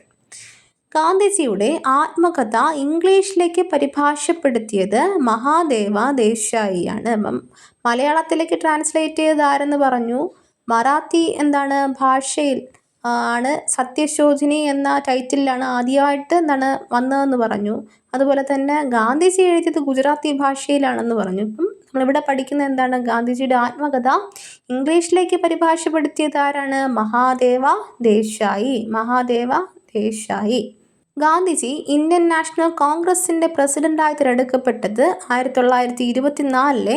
ഗാന്ധിജിയുടെ ആത്മകഥ ഇംഗ്ലീഷിലേക്ക് പരിഭാഷപ്പെടുത്തിയത് മഹാദേവ ദേശായിയാണ്. അപ്പം മലയാളത്തിലേക്ക് ട്രാൻസ്ലേറ്റ് ചെയ്തത് ആരെന്ന് പറഞ്ഞു? മറാത്തി ഭാഷയിൽ ആണ് സത്യശോധിനി എന്ന ടൈറ്റിലാണ് ആദ്യമായിട്ട് എന്താണ് വന്നതെന്ന് പറഞ്ഞു. അതുപോലെ തന്നെ ഗാന്ധിജി എഴുതിയത് ഗുജറാത്തി ഭാഷയിലാണെന്ന് പറഞ്ഞു. ഇപ്പം നമ്മളിവിടെ പഠിക്കുന്ന എന്താണ്, ഗാന്ധിജിയുടെ ആത്മകഥ ഇംഗ്ലീഷിലേക്ക് പരിഭാഷപ്പെടുത്തിയത് ആരാണ്? മഹാദേവ ദേശായി. ഗാന്ധിജി ഇന്ത്യൻ നാഷണൽ കോൺഗ്രസിൻ്റെ പ്രസിഡന്റായി തിരഞ്ഞെടുക്കപ്പെട്ടത് 1924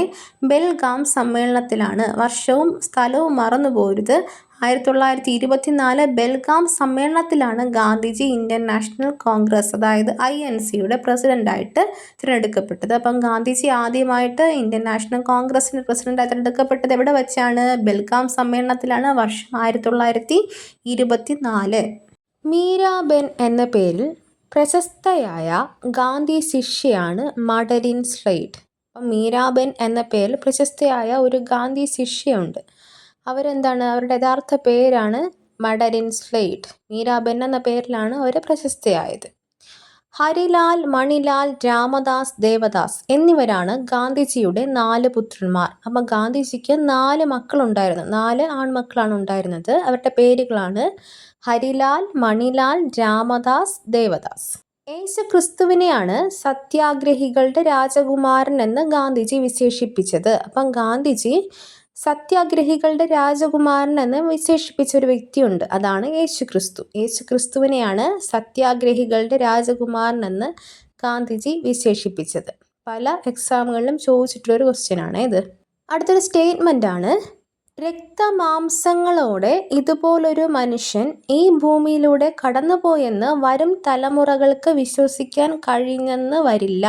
ബെൽഗാം സമ്മേളനത്തിലാണ്. വർഷവും സ്ഥലവും മറന്നുപോരുത്. 1924 ബെൽഗാം സമ്മേളനത്തിലാണ് ഗാന്ധിജി ഇന്ത്യൻ നാഷണൽ കോൺഗ്രസ്, അതായത് INCയുടെ പ്രസിഡന്റായിട്ട് തിരഞ്ഞെടുക്കപ്പെട്ടത്. അപ്പം ഗാന്ധിജി ആദ്യമായിട്ട് ഇന്ത്യൻ നാഷണൽ കോൺഗ്രസിൻ്റെ പ്രസിഡന്റായി തിരഞ്ഞെടുക്കപ്പെട്ടത് എവിടെ വെച്ചാണ്? ബെൽഗാം സമ്മേളനത്തിലാണ്. വർഷം 1924. മീരാബെൻ എന്ന പേരിൽ പ്രശസ്തയായ ഗാന്ധി ശിഷ്യയാണ് മഡലിൻ സ്ലെയ്ഡ്. അപ്പം മീരാബെൻ എന്ന പേരിൽ പ്രശസ്തയായ ഒരു ഗാന്ധി ശിഷ്യയുണ്ട്. അവരെന്താണ്? അവരുടെ യഥാർത്ഥ പേരാണ് മഡലിൻ സ്ലെയ്ഡ്. മീരാബെൻ എന്ന പേരിലാണ് അവർ പ്രശസ്തയായത്. ഹരിലാൽ, മണിലാൽ, രാമദാസ്, ദേവദാസ് എന്നിവരാണ് ഗാന്ധിജിയുടെ 4 പുത്രന്മാർ. അപ്പം ഗാന്ധിജിക്ക് 4 മക്കളുണ്ടായിരുന്നു. 4 ആൺമക്കളാണ് ഉണ്ടായിരുന്നത്. അവരുടെ പേരുകളാണ് ഹരിലാൽ, മണിലാൽ, രാമദാസ്, ദേവദാസ്. യേശു ക്രിസ്തുവിനെയാണ് സത്യാഗ്രഹികളുടെ രാജകുമാരൻ എന്ന് ഗാന്ധിജി വിശേഷിപ്പിച്ചത്. അപ്പം ഗാന്ധിജി സത്യാഗ്രഹികളുടെ രാജകുമാരൻ എന്ന് വിശേഷിപ്പിച്ച ഒരു വ്യക്തിയുണ്ട്, അതാണ് യേശു ക്രിസ്തു. യേശു ക്രിസ്തുവിനെയാണ് സത്യാഗ്രഹികളുടെ രാജകുമാരൻ എന്ന് ഗാന്ധിജി വിശേഷിപ്പിച്ചത്. പല എക്സാമുകളിലും ചോദിച്ചിട്ടുള്ളൊരു ക്വസ്റ്റ്യനാണ് ഇത്. അടുത്തൊരു സ്റ്റേറ്റ്മെൻ്റ് ആണ്, രക്തമാംസങ്ങളോടെ ഇതുപോലൊരു മനുഷ്യൻ ഈ ഭൂമിയിലൂടെ കടന്നുപോയെന്ന് വരും തലമുറകൾക്ക് വിശ്വസിക്കാൻ കഴിഞ്ഞെന്ന് വരില്ല.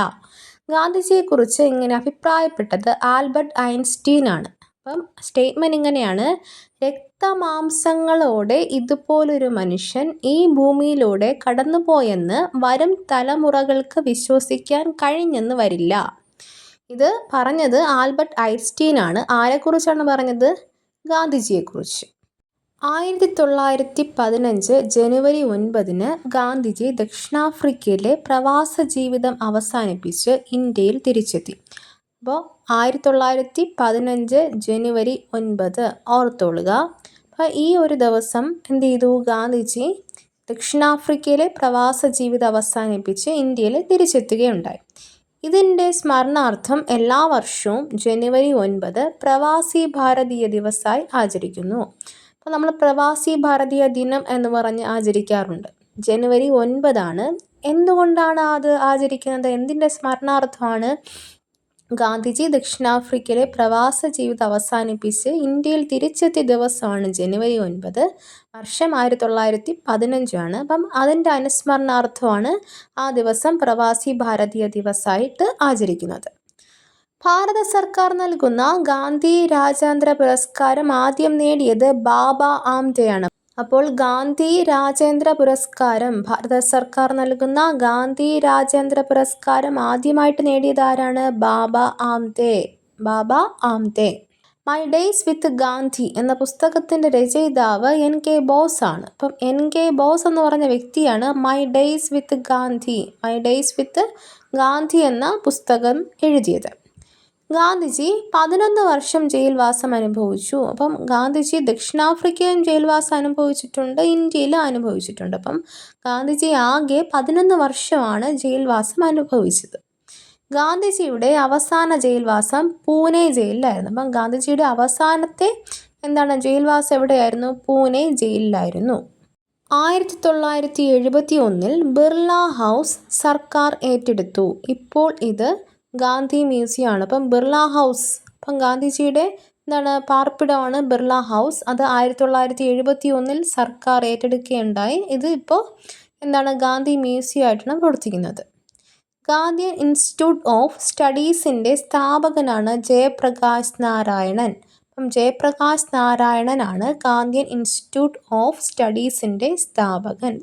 ഗാന്ധിജിയെക്കുറിച്ച് ഇങ്ങനെ അഭിപ്രായപ്പെട്ടത് ആൽബർട്ട് ഐൻസ്റ്റീൻ ആണ്. അപ്പം സ്റ്റേറ്റ്മെൻറ്റ് ഇങ്ങനെയാണ്, രക്തമാംസങ്ങളോടെ ഇതുപോലൊരു മനുഷ്യൻ ഈ ഭൂമിയിലൂടെ കടന്നുപോയെന്ന് വരും തലമുറകൾക്ക് വിശ്വസിക്കാൻ കഴിഞ്ഞെന്ന് വരില്ല. ഇത് പറഞ്ഞത് ആൽബർട്ട് ഐൻസ്റ്റീൻ ആണ്. ആരെക്കുറിച്ചാണ് പറഞ്ഞത്? ഗാന്ധിജിയെക്കുറിച്ച്. 1915 ജനുവരി 9 ഗാന്ധിജി ദക്ഷിണാഫ്രിക്കയിലെ പ്രവാസ ജീവിതം അവസാനിപ്പിച്ച് ഇന്ത്യയിൽ തിരിച്ചെത്തി. അപ്പോൾ 1915 ജനുവരി 9 ഓർത്തോളുക. അപ്പോൾ ഈ ഒരു ദിവസം എന്ത് ചെയ്തു? ഗാന്ധിജി ദക്ഷിണാഫ്രിക്കയിലെ പ്രവാസ ജീവിതം അവസാനിപ്പിച്ച് ഇന്ത്യയിൽ തിരിച്ചെത്തുകയുണ്ടായി. ഇതിൻ്റെ സ്മരണാർത്ഥം എല്ലാ വർഷവും ജനുവരി 9 പ്രവാസി ഭാരതീയ ദിവസമായി ആചരിക്കുന്നു. അപ്പോൾ നമ്മൾ പ്രവാസി ഭാരതീയ ദിനം എന്ന് പറഞ്ഞ് ആചരിക്കാറുണ്ട്. ജനുവരി 9 എന്തുകൊണ്ടാണ് അത് ആചരിക്കുന്നത്? എന്തിൻ്റെ സ്മരണാർത്ഥമാണ്? ഗാന്ധിജി ദക്ഷിണാഫ്രിക്കയിലെ പ്രവാസ ജീവിതം അവസാനിപ്പിച്ച് ഇന്ത്യയിൽ തിരിച്ചെത്തിയ ദിവസമാണ് ജനുവരി 9. വർഷം 1915. അപ്പം അതിൻ്റെ അനുസ്മരണാർത്ഥമാണ് ആ ദിവസം പ്രവാസി ഭാരതീയ ദിവസമായിട്ട് ആചരിക്കുന്നത്. ഭാരത സർക്കാർ നൽകുന്ന ഗാന്ധി രാജ്യാന്തര പുരസ്കാരം ആദ്യം നേടിയത് ബാബ ആംതെയാണ്. അപ്പോൾ ഗാന്ധി രാജ്യാന്തര പുരസ്കാരം, ഭാരത സർക്കാർ നൽകുന്ന ഗാന്ധി രാജ്യാന്തര പുരസ്കാരം ആദ്യമായിട്ട് നേടിയത് ആരാണ്? Baba Amte. My days with Gandhi എന്ന പുസ്തകത്തിൻ്റെ രചയിതാവ് NK ബോസ് ആണ്. അപ്പം NK ബോസ് എന്ന് പറഞ്ഞ വ്യക്തിയാണ് മൈ ഡേയ്സ് വിത്ത് ഗാന്ധി എന്ന പുസ്തകം എഴുതിയത്. ഗാന്ധിജി 11 വർഷം ജയിൽവാസം അനുഭവിച്ചു. അപ്പം ഗാന്ധിജി ദക്ഷിണാഫ്രിക്കയിലും ജയിൽവാസം അനുഭവിച്ചിട്ടുണ്ട്, ഇന്ത്യയിലും അനുഭവിച്ചിട്ടുണ്ട്. അപ്പം ഗാന്ധിജി ആകെ 11 വർഷമാണ് ജയിൽവാസം അനുഭവിച്ചത്. ഗാന്ധിജിയുടെ അവസാന ജയിൽവാസം പൂനെ ജയിലിലായിരുന്നു. അപ്പം ഗാന്ധിജിയുടെ അവസാനത്തെ ജയിൽവാസം എവിടെയായിരുന്നു? പൂനെ ജയിലിലായിരുന്നു. 1971 ബിർള ഹൗസ് സർക്കാർ ഏറ്റെടുത്തു. ഇപ്പോൾ ഇത് ഗാന്ധി മ്യൂസിയം ആണ്. അപ്പം ബിർള ഹൗസ്, അപ്പം ഗാന്ധിജിയുടെ പാർപ്പിടമാണ് ബിർള ഹൗസ്. അത് 1971 സർക്കാർ ഏറ്റെടുക്കുകയുണ്ടായി. ഇത് ഇപ്പോൾ ഗാന്ധി മ്യൂസിയം ആയിട്ടാണ് പ്രവർത്തിക്കുന്നത്. ഗാന്ധിയൻ ഇൻസ്റ്റിറ്റ്യൂട്ട് ഓഫ് സ്റ്റഡീസിൻ്റെ സ്ഥാപകനാണ് ജയപ്രകാശ് നാരായണൻ. അപ്പം ജയപ്രകാശ് നാരായണനാണ് ഗാന്ധിയൻ ഇൻസ്റ്റിറ്റ്യൂട്ട് ഓഫ് സ്റ്റഡീസിൻ്റെ സ്ഥാപകൻ.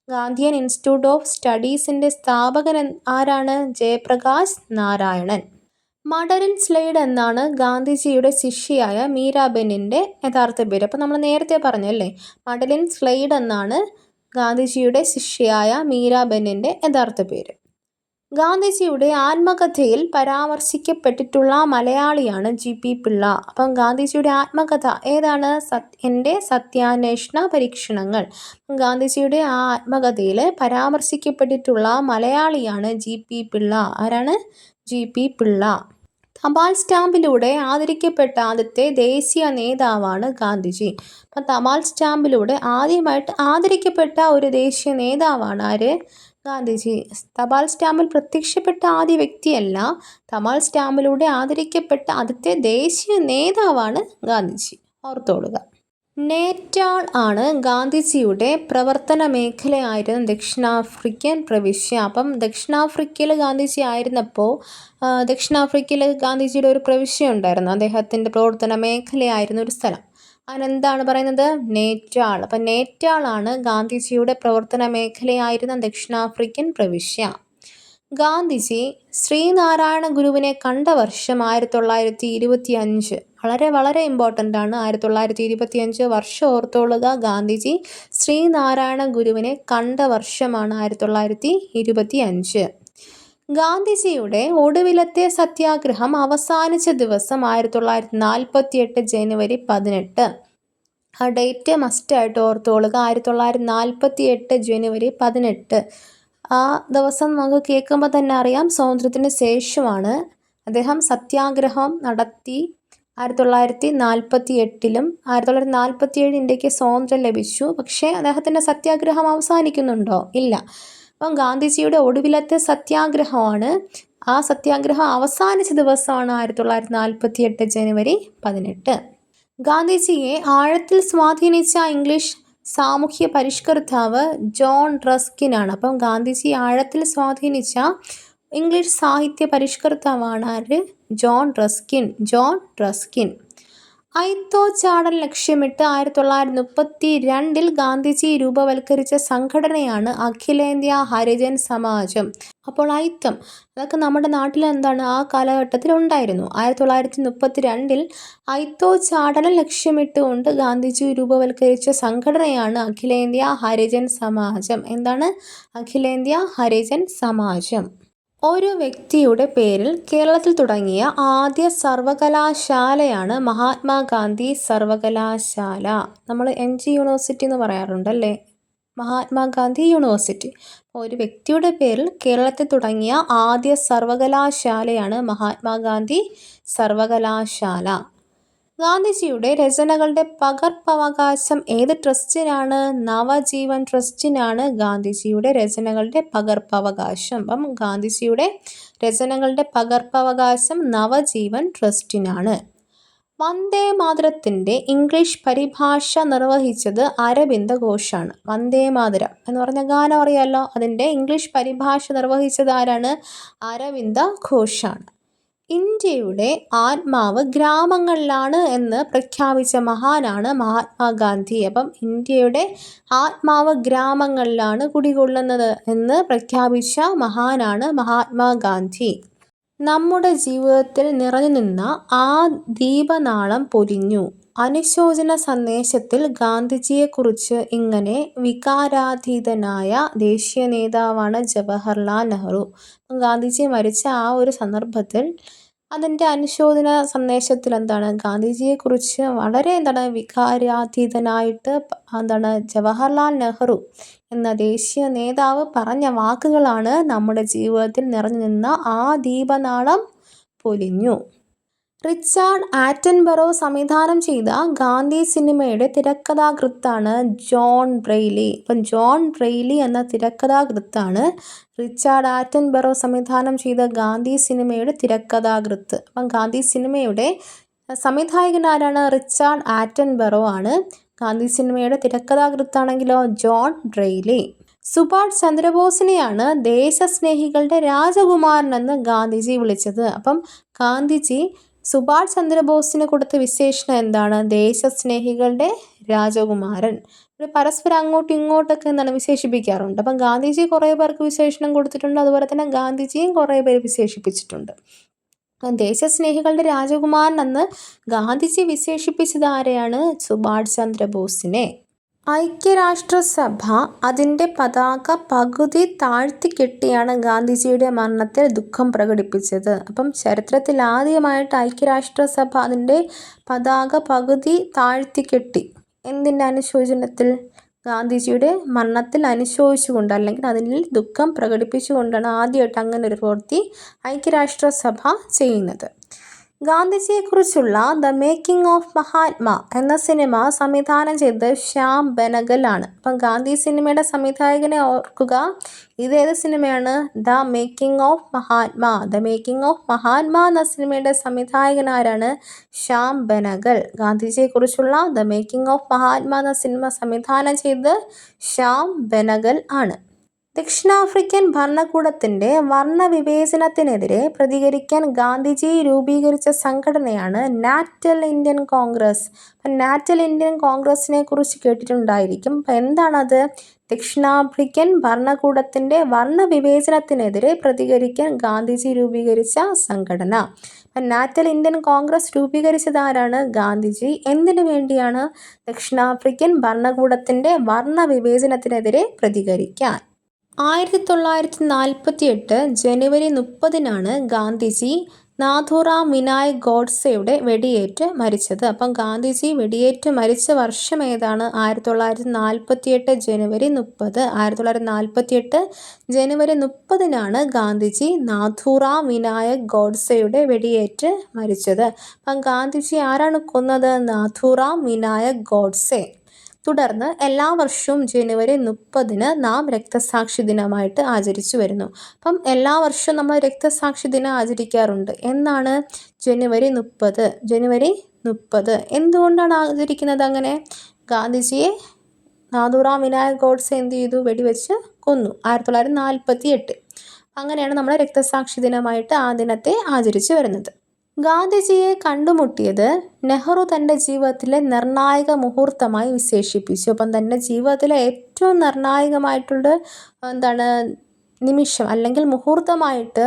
ഗാന്ധിയൻ ഇൻസ്റ്റിറ്റ്യൂട്ട് ഓഫ് സ്റ്റഡീസിൻ്റെ സ്ഥാപകൻ ആരാണ്? ജയപ്രകാശ് നാരായണൻ. മഡലിൻ സ്ലെയ്ഡ് എന്നാണ് ഗാന്ധിജിയുടെ ശിഷ്യയായ മീരാബെന്നിൻ്റെ യഥാർത്ഥ പേര്. അപ്പോൾ നമ്മൾ നേരത്തെ പറഞ്ഞല്ലേ, മഡലിൻ സ്ലെയ്ഡ് എന്നാണ് ഗാന്ധിജിയുടെ ശിഷ്യയായ മീരാബെന്നിൻ്റെ യഥാർത്ഥ പേര്. ഗാന്ധിജിയുടെ ആത്മകഥയിൽ പരാമർശിക്കപ്പെട്ടിട്ടുള്ള മലയാളിയാണ് GP പിള്ള. അപ്പം ഗാന്ധിജിയുടെ ആത്മകഥ ഏതാണ്? എൻ്റെ സത്യാന്വേഷണ പരീക്ഷണങ്ങൾ. ഗാന്ധിജിയുടെ ആ ആത്മകഥയിൽ പരാമർശിക്കപ്പെട്ടിട്ടുള്ള മലയാളിയാണ് GP പിള്ള. ആരാണ്? GP പിള്ള. തപാൽ സ്റ്റാമ്പിലൂടെ ആദരിക്കപ്പെട്ട ആദ്യത്തെ ദേശീയ നേതാവാണ് ഗാന്ധിജി. അപ്പം തപാൽ സ്റ്റാമ്പിലൂടെ ആദ്യമായിട്ട് ആദരിക്കപ്പെട്ട ഒരു ദേശീയ നേതാവാണ് ആര്? ഗാന്ധിജി. തപാൽ സ്റ്റാമ്പിൽ പ്രത്യക്ഷപ്പെട്ട ആദ്യ വ്യക്തിയല്ല, തപാൽ സ്റ്റാമ്പിലൂടെ ആദരിക്കപ്പെട്ട ആദ്യത്തെ ദേശീയ നേതാവാണ് ഗാന്ധിജി. ഓർത്തോളുക. നേറ്റാൾ ആണ് ഗാന്ധിജിയുടെ പ്രവർത്തന മേഖലയായിരുന്ന ദക്ഷിണാഫ്രിക്കൻ പ്രവിശ്യ. അപ്പം ദക്ഷിണാഫ്രിക്കയിൽ ഗാന്ധിജി ആയിരുന്നപ്പോൾ ദക്ഷിണാഫ്രിക്കയിൽ ഗാന്ധിജിയുടെ ഒരു പ്രവിശ്യ ഉണ്ടായിരുന്നു. അദ്ദേഹത്തിൻ്റെ പ്രവർത്തന മേഖലയായിരുന്ന ഒരു സ്ഥലം. അതിനെന്താണ് പറയുന്നത്? നേറ്റാൾ. അപ്പം നേറ്റാളാണ് ഗാന്ധിജിയുടെ പ്രവർത്തന മേഖലയായിരുന്ന ദക്ഷിണാഫ്രിക്കൻ പ്രവിശ്യ. ഗാന്ധിജി ശ്രീനാരായണ ഗുരുവിനെ കണ്ട വർഷം 1925. വളരെ ഇമ്പോർട്ടൻ്റ് ആണ്. 1925 വർഷം ഓർത്തോളുക. ഗാന്ധിജി ശ്രീനാരായണ ഗുരുവിനെ കണ്ട വർഷമാണ് 1925. ഗാന്ധിജിയുടെ ഒടുവിലത്തെ സത്യാഗ്രഹം അവസാനിച്ച ദിവസം 1948 ജനുവരി 18. ആ ഡേറ്റ് മസ്റ്റായിട്ട് ഓർത്തോളുക. 1948 ജനുവരി 18. ആ ദിവസം നമുക്ക് കേൾക്കുമ്പോൾ തന്നെ അറിയാം സ്വാതന്ത്ര്യത്തിന് ശേഷമാണ്. അദ്ദേഹം സത്യാഗ്രഹം നടത്തി 1948. 1947 ഇന്ത്യക്ക് സ്വാതന്ത്ര്യം ലഭിച്ചു. പക്ഷേ അദ്ദേഹത്തിൻ്റെ സത്യാഗ്രഹം അവസാനിക്കുന്നുണ്ടോ? ഇല്ല. അപ്പം ഗാന്ധിജിയുടെ ഒടുവിലത്തെ സത്യാഗ്രഹമാണ്. ആ സത്യാഗ്രഹം അവസാനിച്ച ദിവസമാണ് 1948 ജനുവരി 18. ഗാന്ധിജിയെ ആഴത്തിൽ സ്വാധീനിച്ച ഇംഗ്ലീഷ് സാമൂഹ്യ പരിഷ്കർത്താവ് ജോൺ റസ്കിനാണ്. അപ്പം ഗാന്ധിജി ആഴത്തിൽ സ്വാധീനിച്ച ഇംഗ്ലീഷ് സാഹിത്യ പരിഷ്കർത്താവാണ് ആര്? John Ruskin. അയിത്തോച്ചാടൻ ലക്ഷ്യമിട്ട് 1932 ഗാന്ധിജി രൂപവൽക്കരിച്ച സംഘടനയാണ് അഖിലേന്ത്യാ ഹരിജൻ സമാജം. അപ്പോൾ അയിത്തം അതൊക്കെ നമ്മുടെ നാട്ടിൽ എന്താണ് ആ കാലഘട്ടത്തിൽ ഉണ്ടായിരുന്നു. 1932 അയിത്തോച്ചാടനം ലക്ഷ്യമിട്ടുകൊണ്ട് ഗാന്ധിജി രൂപവൽക്കരിച്ച സംഘടനയാണ് അഖിലേന്ത്യാ ഹരിജൻ സമാജം. എന്താണ് അഖിലേന്ത്യാ ഹരിജൻ സമാജം? ഒരു വ്യക്തിയുടെ പേരിൽ കേരളത്തിൽ തുടങ്ങിയ ആദ്യ സർവകലാശാലയാണ് മഹാത്മാഗാന്ധി സർവകലാശാല. നമ്മൾ MG യൂണിവേഴ്സിറ്റി എന്ന് പറയാറുണ്ടല്ലേ, മഹാത്മാഗാന്ധി യൂണിവേഴ്സിറ്റി. ഒരു വ്യക്തിയുടെ പേരിൽ കേരളത്തിൽ തുടങ്ങിയ ആദ്യ സർവകലാശാലയാണ് മഹാത്മാഗാന്ധി സർവകലാശാല. ഗാന്ധിജിയുടെ രചനകളുടെ പകർപ്പവകാശം ഏത് ട്രസ്റ്റിനാണ്? നവജീവൻ ട്രസ്റ്റിനാണ് ഗാന്ധിജിയുടെ രചനകളുടെ പകർപ്പവകാശം. അപ്പം ഗാന്ധിജിയുടെ രചനകളുടെ പകർപ്പവകാശം നവജീവൻ ട്രസ്റ്റിനാണ്. വന്ദേ മാതരത്തിൻ്റെ ഇംഗ്ലീഷ് പരിഭാഷ നിർവഹിച്ചത് അരവിന്ദ ഘോഷാണ്. വന്ദേ മാതരം എന്ന് പറഞ്ഞ ഗാനം അറിയാമല്ലോ, അതിൻ്റെ ഇംഗ്ലീഷ് പരിഭാഷ നിർവഹിച്ചത് ആരാണ്? അരവിന്ദ ഘോഷാണ്. ഇന്ത്യയുടെ ആത്മാവ് ഗ്രാമങ്ങളിലാണ് എന്ന് പ്രഖ്യാപിച്ച മഹാനാണ് മഹാത്മാഗാന്ധി. അപ്പം ഇന്ത്യയുടെ ആത്മാവ് ഗ്രാമങ്ങളിലാണ് കുടികൊള്ളുന്നത് എന്ന് പ്രഖ്യാപിച്ച മഹാനാണ് മഹാത്മാഗാന്ധി. നമ്മുടെ ജീവിതത്തിൽ നിറഞ്ഞു നിന്ന ആ ദീപനാളം പൊലിഞ്ഞു. അനുശോചന സന്ദേശത്തിൽ ഗാന്ധിജിയെക്കുറിച്ച് ഇങ്ങനെ വികാരാതീതനായ ദേശീയ നേതാവാണ് ജവഹർലാൽ നെഹ്റു. ഗാന്ധിജി മരിച്ച ആ ഒരു സന്ദർഭത്തിൽ അതിൻ്റെ അനുശോചന സന്ദേശത്തിൽ എന്താണ് ഗാന്ധിജിയെക്കുറിച്ച് വളരെ വികാരാതീതനായിട്ട് ജവഹർലാൽ നെഹ്റു എന്ന ദേശീയ നേതാവ് പറഞ്ഞ വാക്കുകളാണ് നമ്മുടെ ജീവിതത്തിൽ നിറഞ്ഞു നിന്ന ആ ദീപനാളം പൊലിഞ്ഞു. റിച്ചാർഡ് ആറ്റൻബറോ സംവിധാനം ചെയ്ത ഗാന്ധി സിനിമയുടെ തിരക്കഥാകൃത്താണ് ജോൺ ബ്രെയ്ലി. അപ്പം ജോൺ ബ്രെയ്ലി എന്ന തിരക്കഥാകൃത്താണ് റിച്ചാർഡ് ആറ്റൻബറോ സംവിധാനം ചെയ്ത ഗാന്ധി സിനിമയുടെ തിരക്കഥാകൃത്ത്. അപ്പം ഗാന്ധി സിനിമയുടെ സംവിധായകൻ ആരാണ്? റിച്ചാർഡ് ആറ്റൻബറോ ആണ്. ഗാന്ധി സിനിമയുടെ തിരക്കഥാകൃത്താണെങ്കിലോ ജോൺ ബ്രെയ്ലി. സുഭാഷ് ചന്ദ്രബോസിനെയാണ് ദേശസ്നേഹികളുടെ രാജകുമാരനെന്ന് ഗാന്ധിജി വിളിച്ചത്. അപ്പം ഗാന്ധിജി സുഭാഷ് ചന്ദ്രബോസിന് കൊടുത്ത വിശേഷണം എന്താണ്? ദേശസ്നേഹികളുടെ രാജകുമാരൻ. പരസ്പരം അങ്ങോട്ടും ഇങ്ങോട്ടൊക്കെ വിശേഷിപ്പിക്കാറുണ്ട്. അപ്പം ഗാന്ധിജി കുറേ പേർക്ക് വിശേഷണം കൊടുത്തിട്ടുണ്ട്, അതുപോലെ തന്നെ ഗാന്ധിജിയും കുറേ പേര് വിശേഷിപ്പിച്ചിട്ടുണ്ട്. ദേശസ്നേഹികളുടെ രാജകുമാരൻ എന്ന് ഗാന്ധിജി വിശേഷിപ്പിച്ചത് ആരെയാണ്? സുഭാഷ് ചന്ദ്രബോസിനെ. ഐക്യരാഷ്ട്രസഭ അതിൻ്റെ പതാക പകുതി താഴ്ത്തിക്കെട്ടിയാണ് ഗാന്ധിജിയുടെ മരണത്തിൽ ദുഃഖം പ്രകടിപ്പിച്ചത്. അപ്പം ചരിത്രത്തിൽ ആദ്യമായിട്ട് ഐക്യരാഷ്ട്രസഭ അതിൻ്റെ പതാക പകുതി താഴ്ത്തിക്കെട്ടി. എന്തിൻ്റെ അനുശോചനത്തിൽ? ഗാന്ധിജിയുടെ മരണത്തിൽ അനുശോചിച്ചുകൊണ്ട് അല്ലെങ്കിൽ അതിൽ ദുഃഖം പ്രകടിപ്പിച്ചുകൊണ്ടാണ് ആദ്യമായിട്ട് അങ്ങനെ ഒരു പ്രവൃത്തി ഐക്യരാഷ്ട്രസഭ ചെയ്യുന്നത്. ഗാന്ധിജിയെക്കുറിച്ചുള്ള ദ മേക്കിംഗ് ഓഫ് മഹാത്മാ എന്ന സിനിമ സംവിധാനം ചെയ്തത് ശ്യാം ബെനഗൽ ആണ്. അപ്പം ഗാന്ധി സിനിമയുടെ സംവിധായകനെ ഓർക്കുക. ഇതേത് സിനിമയാണ്? The making of Mahatma. The making of Mahatma എന്ന സിനിമയുടെ സംവിധായകൻ ആരാണ്? ശ്യാം ബെനഗൽ. ഗാന്ധിജിയെക്കുറിച്ചുള്ള ദ മേക്കിംഗ് ഓഫ് മഹാത്മാ എന്ന സിനിമ സംവിധാനം ചെയ്തത് ശ്യാം ബെനഗൽ ആണ്. ദക്ഷിണാഫ്രിക്കൻ ഭരണകൂടത്തിൻ്റെ വർണ്ണവിവേചനത്തിനെതിരെ പ്രതികരിക്കാൻ ഗാന്ധിജി രൂപീകരിച്ച സംഘടനയാണ് നാറ്റൽ ഇന്ത്യൻ കോൺഗ്രസ്. അപ്പം നാറ്റൽ ഇന്ത്യൻ കോൺഗ്രസിനെ കുറിച്ച് കേട്ടിട്ടുണ്ടായിരിക്കും. അപ്പം എന്താണത്? ദക്ഷിണാഫ്രിക്കൻ ഭരണകൂടത്തിൻ്റെ വർണ്ണവിവേചനത്തിനെതിരെ പ്രതികരിക്കാൻ ഗാന്ധിജി രൂപീകരിച്ച സംഘടന. അപ്പം നാറ്റൽ ഇന്ത്യൻ കോൺഗ്രസ് രൂപീകരിച്ചത് ആരാണ്? ഗാന്ധിജി. എന്തിനു വേണ്ടിയാണ്? ദക്ഷിണാഫ്രിക്കൻ ഭരണകൂടത്തിൻ്റെ വർണ്ണവിവേചനത്തിനെതിരെ പ്രതികരിക്കാൻ. 1948 ജനുവരി 30 ഗാന്ധിജി നാഥുറാം വിനായക് ഗോഡ്സെയുടെ വെടിയേറ്റ് മരിച്ചത്. അപ്പം ഗാന്ധിജി വെടിയേറ്റ് മരിച്ച വർഷം ഏതാണ്? 1948 ജനുവരി 30. 1948 ജനുവരി 30 ഗാന്ധിജി നാഥുറാം വിനായക് ഗോഡ്സെയുടെ വെടിയേറ്റ് മരിച്ചത്. അപ്പം ഗാന്ധിജി ആരാണ് കൊന്നത്? നാഥുറാം വിനായക് ഗോഡ്സെ. തുടർന്ന് എല്ലാ വർഷവും ജനുവരി 30 നാം രക്തസാക്ഷി ദിനമായിട്ട് ആചരിച്ചു വരുന്നു. അപ്പം എല്ലാ വർഷവും നമ്മൾ രക്തസാക്ഷി ദിനം ആചരിക്കാറുണ്ട്. എന്നാണ്? ജനുവരി 30. ജനുവരി 30 എന്തുകൊണ്ടാണ് ആചരിക്കുന്നത് അങ്ങനെ? ഗാന്ധിജിയെ നാഥുറാം വിനായക് ഗോഡ്സെ എന്ത് ചെയ്തു? വെടിവെച്ച് കൊന്നു 1948. അങ്ങനെയാണ് നമ്മൾ രക്തസാക്ഷി ദിനമായിട്ട് ആ ദിനത്തെ ആചരിച്ചു വരുന്നത്. ഗാന്ധിജിയെ കണ്ടുമുട്ടിയത് നെഹ്റു തൻ്റെ ജീവിതത്തിലെ നിർണായക മുഹൂർത്തമായി വിശേഷിപ്പിച്ചു. അപ്പം തൻ്റെ ജീവിതത്തിലെ ഏറ്റവും നിർണായകമായിട്ടുള്ള നിമിഷം അല്ലെങ്കിൽ മുഹൂർത്തമായിട്ട്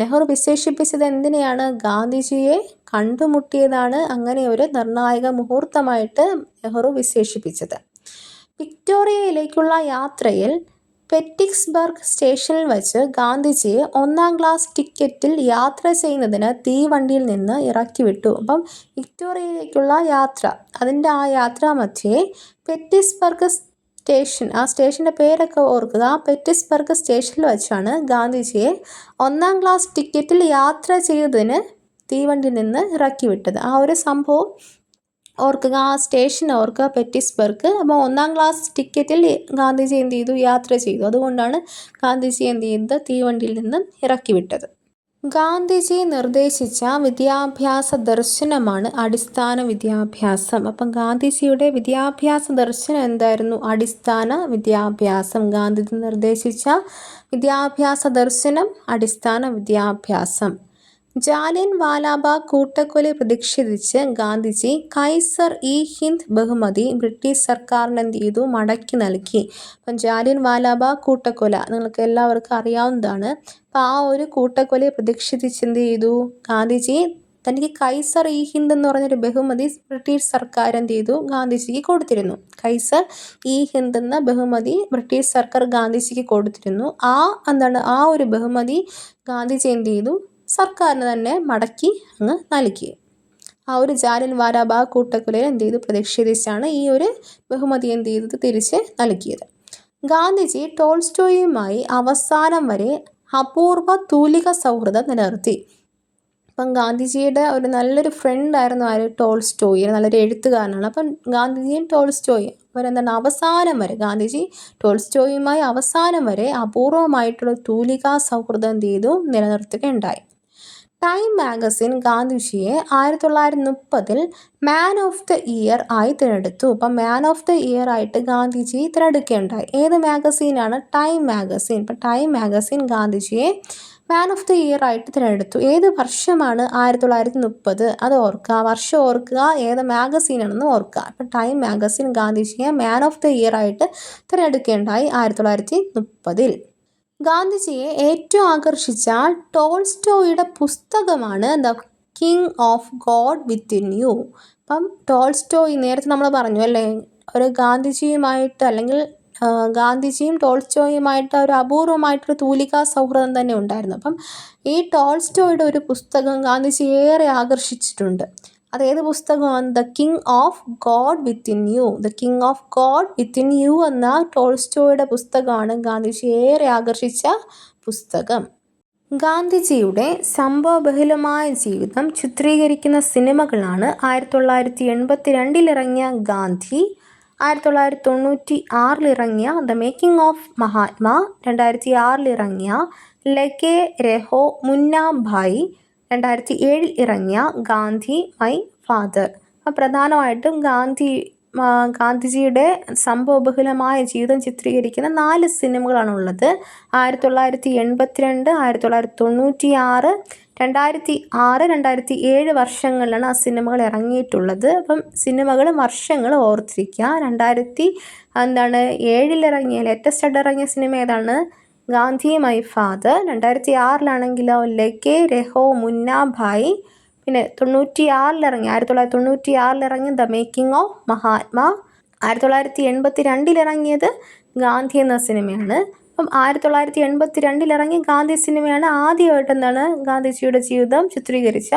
നെഹ്റു വിശേഷിപ്പിച്ചത് എന്തിനെയാണ്? ഗാന്ധിജിയെ കണ്ടുമുട്ടിയതാണ് അങ്ങനെ ഒരു നിർണായക മുഹൂർത്തമായിട്ട് നെഹ്റു വിശേഷിപ്പിച്ചത്. വിക്ടോറിയയിലേക്കുള്ള യാത്രയിൽ പെറ്റിസ്ബർഗ് സ്റ്റേഷനിൽ വച്ച് ഗാന്ധിജിയെ 1-ാം ക്ലാസ് ടിക്കറ്റിൽ യാത്ര ചെയ്യുന്നതിന് തീവണ്ടിയിൽ നിന്ന് ഇറക്കിവിട്ടു. അപ്പം വിക്ടോറിയയിലേക്കുള്ള യാത്ര, അതിൻ്റെ ആ യാത്രാമധ്യേ പെറ്റിസ്ബർഗ് സ്റ്റേഷൻ, ആ സ്റ്റേഷൻ്റെ പേരൊക്കെ ഓർക്കുക. പെറ്റിസ്ബർഗ് സ്റ്റേഷനിൽ വെച്ചാണ് ഗാന്ധിജിയെ 1-ാം ക്ലാസ് ടിക്കറ്റിൽ യാത്ര ചെയ്തതിന് തീവണ്ടിയിൽ നിന്ന് ഇറക്കിവിട്ടത്. ആ ഒരു സംഭവം ഓർക്കുക, ആ സ്റ്റേഷൻ ഓർക്കുക, പെറ്റിസ്ബർഗ്. അപ്പോൾ 1-ാം ക്ലാസ് ടിക്കറ്റിൽ ഗാന്ധിജി എന്ത് ചെയ്തു? യാത്ര ചെയ്തു. അതുകൊണ്ടാണ് ഗാന്ധിജി എന്ത് ചെയ്തത്? തീവണ്ടിയിൽ നിന്നും ഇറക്കിവിട്ടത്. ഗാന്ധിജി നിർദ്ദേശിച്ച വിദ്യാഭ്യാസ ദർശനമാണ് അടിസ്ഥാന വിദ്യാഭ്യാസം. അപ്പം ഗാന്ധിജിയുടെ വിദ്യാഭ്യാസ ദർശനം എന്തായിരുന്നു? അടിസ്ഥാന വിദ്യാഭ്യാസം. ഗാന്ധിജി നിർദ്ദേശിച്ച വിദ്യാഭ്യാസ ദർശനം അടിസ്ഥാന വിദ്യാഭ്യാസം. ജാലിയൻ വാലാബാഗ് കൂട്ടക്കൊല പ്രതിഷേധിച്ച് ഗാന്ധിജി കൈസർ ഇ ഹിന്ദ് ബഹുമതി ബ്രിട്ടീഷ് സർക്കാരിന് എന്ത് ചെയ്തു? മടക്കി നൽകി. അപ്പം ജാലിയൻ വാലാബാഗ് കൂട്ടക്കൊല നിങ്ങൾക്ക് എല്ലാവർക്കും അറിയാവുന്നതാണ്. അപ്പം ആ ഒരു കൂട്ടക്കൊലയെ പ്രതിഷേധിച്ച് എന്ത് ചെയ്തു? ഗാന്ധിജി തനിക്ക് കൈസർ ഇ ഹിന്ദ് എന്ന് പറഞ്ഞൊരു ബഹുമതി ബ്രിട്ടീഷ് സർക്കാർ എന്ത് ചെയ്തു? ഗാന്ധിജിക്ക് കൊടുത്തിരുന്നു. കൈസർ ഇ ഹിന്ദ് എന്ന ബഹുമതി ബ്രിട്ടീഷ് സർക്കാർ ഗാന്ധിജിക്ക് കൊടുത്തിരുന്നു. ആ ഒരു ബഹുമതി ഗാന്ധിജി എന്ത് ചെയ്തു? സർക്കാരിന് തന്നെ മടക്കി അങ്ങ് നൽകി. ആ ഒരു ജാലിയൻ വാലാബാഗ് കൂട്ടക്കൊലയിൽ എന്ത് ചെയ്തു? പ്രതിഷേധിച്ചാണ് ഈ ഒരു ബഹുമതി എന്ത് ചെയ്തത്? തിരിച്ച് നൽകിയത്. ഗാന്ധിജി ടോൾസ്റ്റോയുമായി അവസാനം വരെ അപൂർവ തൂലിക സൗഹൃദം നിലനിർത്തി. അപ്പം ഗാന്ധിജിയുടെ ഒരു നല്ലൊരു ഫ്രണ്ടായിരുന്നു ആര്? ടോൾസ്റ്റോയി. നല്ലൊരു എഴുത്തുകാരനാണ്. അപ്പം ഗാന്ധിജിയും ടോൾസ്റ്റോയും അവരെന്താണ് അവസാനം വരെ ഗാന്ധിജി ടോൾസ്റ്റോയുമായി അവസാനം വരെ അപൂർവമായിട്ടുള്ള തൂലികാ സൗഹൃദം എന്ത് ചെയ്തു? നിലനിർത്തുകയുണ്ടായി. ടൈം മാഗസിൻ ഗാന്ധിജിയെ 1930 മാൻ ഓഫ് ദ ഇയർ ആയി തിരഞ്ഞെടുത്തു. അപ്പം മാൻ ഓഫ് ദ ഇയർ ആയിട്ട് ഗാന്ധിജി തിരഞ്ഞെടുക്കുകയുണ്ടായി. ഏത് മാഗസീനാണ്? Time magazine. ഇപ്പം ടൈം മാഗസിൻ ഗാന്ധിജിയെ മാൻ ഓഫ് ദ ഇയർ ആയിട്ട് തിരഞ്ഞെടുത്തു. ഏത് വർഷമാണ്? 1930. അത് ഓർക്കുക, വർഷം ഓർക്കുക, ഏത് മാഗസീനാണെന്ന് ഓർക്കുക. അപ്പം ടൈം മാഗസിൻ ഗാന്ധിജിയെ മാൻ ഓഫ് ദ ഇയർ ആയിട്ട് തിരഞ്ഞെടുക്കുകയുണ്ടായി 1930. ഗാന്ധിജിയെ ഏറ്റവും ആകർഷിച്ച ടോൾസ്റ്റോയുടെ പുസ്തകമാണ് the king of God within you. അപ്പം ടോൾസ്റ്റോയി നേരത്തെ നമ്മൾ പറഞ്ഞു അല്ലേ, ഒരു ഗാന്ധിജിയുമായിട്ട് അല്ലെങ്കിൽ ഗാന്ധിജിയും ടോൾസ്റ്റോയുമായിട്ട് ഒരു അപൂർവമായിട്ടൊരു തൂലികാ സൗഹൃദം തന്നെ ഉണ്ടായിരുന്നു. അപ്പം ഈ ടോൾസ്റ്റോയുടെ ഒരു പുസ്തകം ഗാന്ധിജി ഏറെ ആകർഷിച്ചിട്ടുണ്ട്. അതേത് പുസ്തകമാണ്? The king of God within you. The king of God within you എന്ന ടോൾസ്റ്റോയുടെ പുസ്തകമാണ് ഗാന്ധിജി ഏറെ ആകർഷിച്ച പുസ്തകം. ഗാന്ധിജിയുടെ സംഭവബഹുലമായ ജീവിതം ചിത്രീകരിക്കുന്ന സിനിമകളാണ് 1982 ഇറങ്ങിയ ഗാന്ധി, 1996 ഇറങ്ങിയ ദ മേക്കിംഗ് ഓഫ് മഹാത്മാ, 2006 ഇറങ്ങിയ ലഗെ രഹോ മുന്ന ഭായ്, 2007 ഇറങ്ങിയ ഗാന്ധി മൈ ഫാദർ. അപ്പോൾ പ്രധാനമായിട്ടും ഗാന്ധിജിയുടെ സംഭവബഹുലമായ ജീവിതം ചിത്രീകരിക്കുന്ന 4 സിനിമകളാണുള്ളത്. 1982, 1996, 2006, 2007 വർഷങ്ങളിലാണ് ആ സിനിമകൾ ഇറങ്ങിയിട്ടുള്ളത്. അപ്പം സിനിമകളും വർഷങ്ങളും ഓർത്തിരിക്കുക. 2007 ഇറങ്ങിയ ലേറ്റസ്റ്റ് ആയിട്ട് ഇറങ്ങിയ സിനിമ ഏതാണ്? Gandhi my father. 2006 ലഗെ രഹോ മുന്ന ഭായ്. പിന്നെ 1996 ഇറങ്ങിയ ദ മേക്കിംഗ് ഓഫ് മഹാത്മാ. 1982 ഇറങ്ങിയത് ഗാന്ധി എന്ന സിനിമയാണ്. അപ്പം 1982 ഇറങ്ങിയ ഗാന്ധി സിനിമയാണ് ആദ്യമായിട്ട് ഗാന്ധിജിയുടെ ജീവിതം ചിത്രീകരിച്ച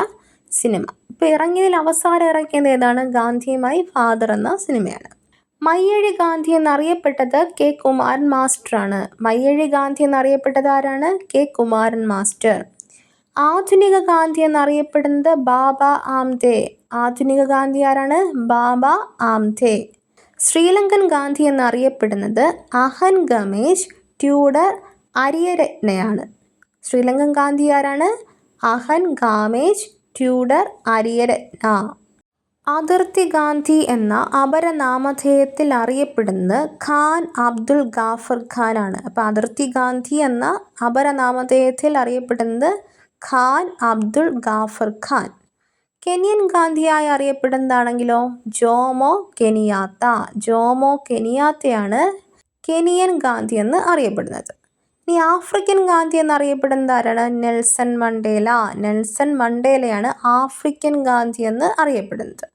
സിനിമ. ഇപ്പോൾ ഇറങ്ങിയതിൽ അവസാനം ഇറങ്ങിയത് ഏതാണ്? ഗാന്ധി മൈ ഫാദർ എന്ന സിനിമയാണ്. മയ്യഴി ഗാന്ധി എന്നറിയപ്പെട്ടത് കെ കുമാരൻ മാസ്റ്ററാണ്. മയ്യഴി ഗാന്ധി എന്നറിയപ്പെട്ടത് ആരാണ്? K Kumaran master. ആധുനിക ഗാന്ധി എന്നറിയപ്പെടുന്നത് ബാബ ആംതെ. ആധുനിക ഗാന്ധി ആരാണ്? ബാബ ആംതെ. ശ്രീലങ്കൻ ഗാന്ധി എന്നറിയപ്പെടുന്നത് അഹൻ ഗമേഷ് ട്യൂഡർ അരിയരത്നയാണ്. ശ്രീലങ്കൻ ഗാന്ധി ആരാണ്? അഹൻ ഗാമേഷ് ട്യൂഡർ അരിയരത്ന. അതിർത്തി ഗാന്ധി എന്ന അപരനാമധേയത്തിൽ അറിയപ്പെടുന്നത് ഖാൻ അബ്ദുൾ ഗാഫർ ഖാനാണ്. അപ്പോൾ അതിർത്തി ഗാന്ധി എന്ന അപരനാമധേയത്തിൽ അറിയപ്പെടുന്നത് ഖാൻ അബ്ദുൾ ഗാഫർ ഖാൻ. കെനിയൻ ഗാന്ധിയായി അറിയപ്പെടുന്നതാണെങ്കിലോ ജോമോ കെനിയാത്ത. ജോമോ കെനിയാത്തയാണ് കെനിയൻ ഗാന്ധി എന്ന് അറിയപ്പെടുന്നത്. ഇനി ആഫ്രിക്കൻ ഗാന്ധി എന്നറിയപ്പെടുന്നത് ആരാണ്? Nelson Mandela. നെൽസൺ മണ്ടേലയാണ് ആഫ്രിക്കൻ ഗാന്ധി എന്ന് അറിയപ്പെടുന്നത്.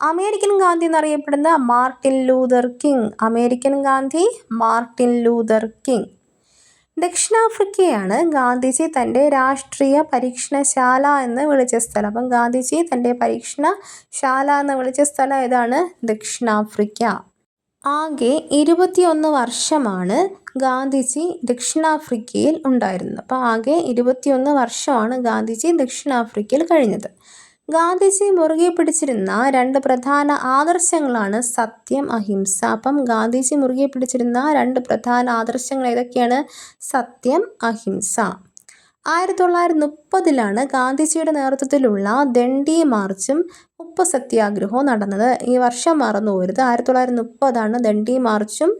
അമേരിക്കൻ ഗാന്ധി എന്നറിയപ്പെടുന്നത് Martin Luther King. American Gandhi Martin Luther King. ദക്ഷിണാഫ്രിക്കയാണ് ഗാന്ധിജി തൻ്റെ രാഷ്ട്രീയ പരീക്ഷണശാല എന്ന് വിളിച്ച സ്ഥലം. അപ്പം ഗാന്ധിജി തൻ്റെ പരീക്ഷണശാല എന്ന് വിളിച്ച സ്ഥലം ഏതാണ്? ദക്ഷിണാഫ്രിക്ക. ആകെ 21 വർഷമാണ് ഗാന്ധിജി ദക്ഷിണാഫ്രിക്കയിൽ ഉണ്ടായിരുന്നത്. അപ്പോൾ ആകെ 21 വർഷമാണ് ഗാന്ധിജി ദക്ഷിണാഫ്രിക്കയിൽ കഴിഞ്ഞത്. ഗാന്ധിജി മുറുകെ പിടിച്ചിരുന്ന 2 പ്രധാന ആദർശങ്ങളാണ് സത്യം, അഹിംസ. അപ്പം ഗാന്ധിജി മുറുകെ പിടിച്ചിരുന്ന 2 പ്രധാന ആദർശങ്ങൾ ഏതൊക്കെയാണ്? സത്യം, അഹിംസ. 1930 ഗാന്ധിജിയുടെ നേതൃത്വത്തിലുള്ള ദണ്ഡി മാർച്ചും ഉപ്പ് സത്യാഗ്രഹവും നടന്നത്. ഈ വർഷം മറന്നു പോരുത്. 1930 ദണ്ഡി മാർച്ചും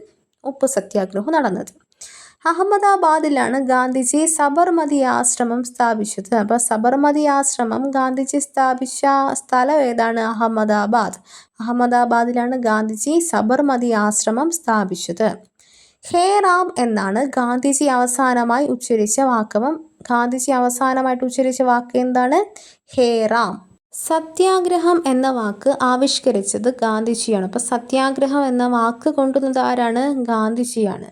ഉപ്പ് സത്യാഗ്രഹവും നടന്നത്. അഹമ്മദാബാദിലാണ് ഗാന്ധിജി സബർമതി ആശ്രമം സ്ഥാപിച്ചത്. അപ്പോൾ സബർമതി ആശ്രമം ഗാന്ധിജി സ്ഥാപിച്ച സ്ഥലം ഏതാണ്? അഹമ്മദാബാദ്. അഹമ്മദാബാദിലാണ് ഗാന്ധിജി സബർമതി ആശ്രമം സ്ഥാപിച്ചത്. ഹേ റാം എന്നാണ് ഗാന്ധിജി അവസാനമായി ഉച്ചരിച്ച വാക്ക്. അപ്പം ഗാന്ധിജി അവസാനമായിട്ട് ഉച്ചരിച്ച വാക്ക് എന്താണ്? ഹേ റാം. സത്യാഗ്രഹം എന്ന വാക്ക് ആവിഷ്കരിച്ചത് ഗാന്ധിജിയാണ്. അപ്പോൾ സത്യാഗ്രഹം എന്ന വാക്ക് കൊണ്ടുവന്നത് ആരാണ്? ഗാന്ധിജിയാണ്.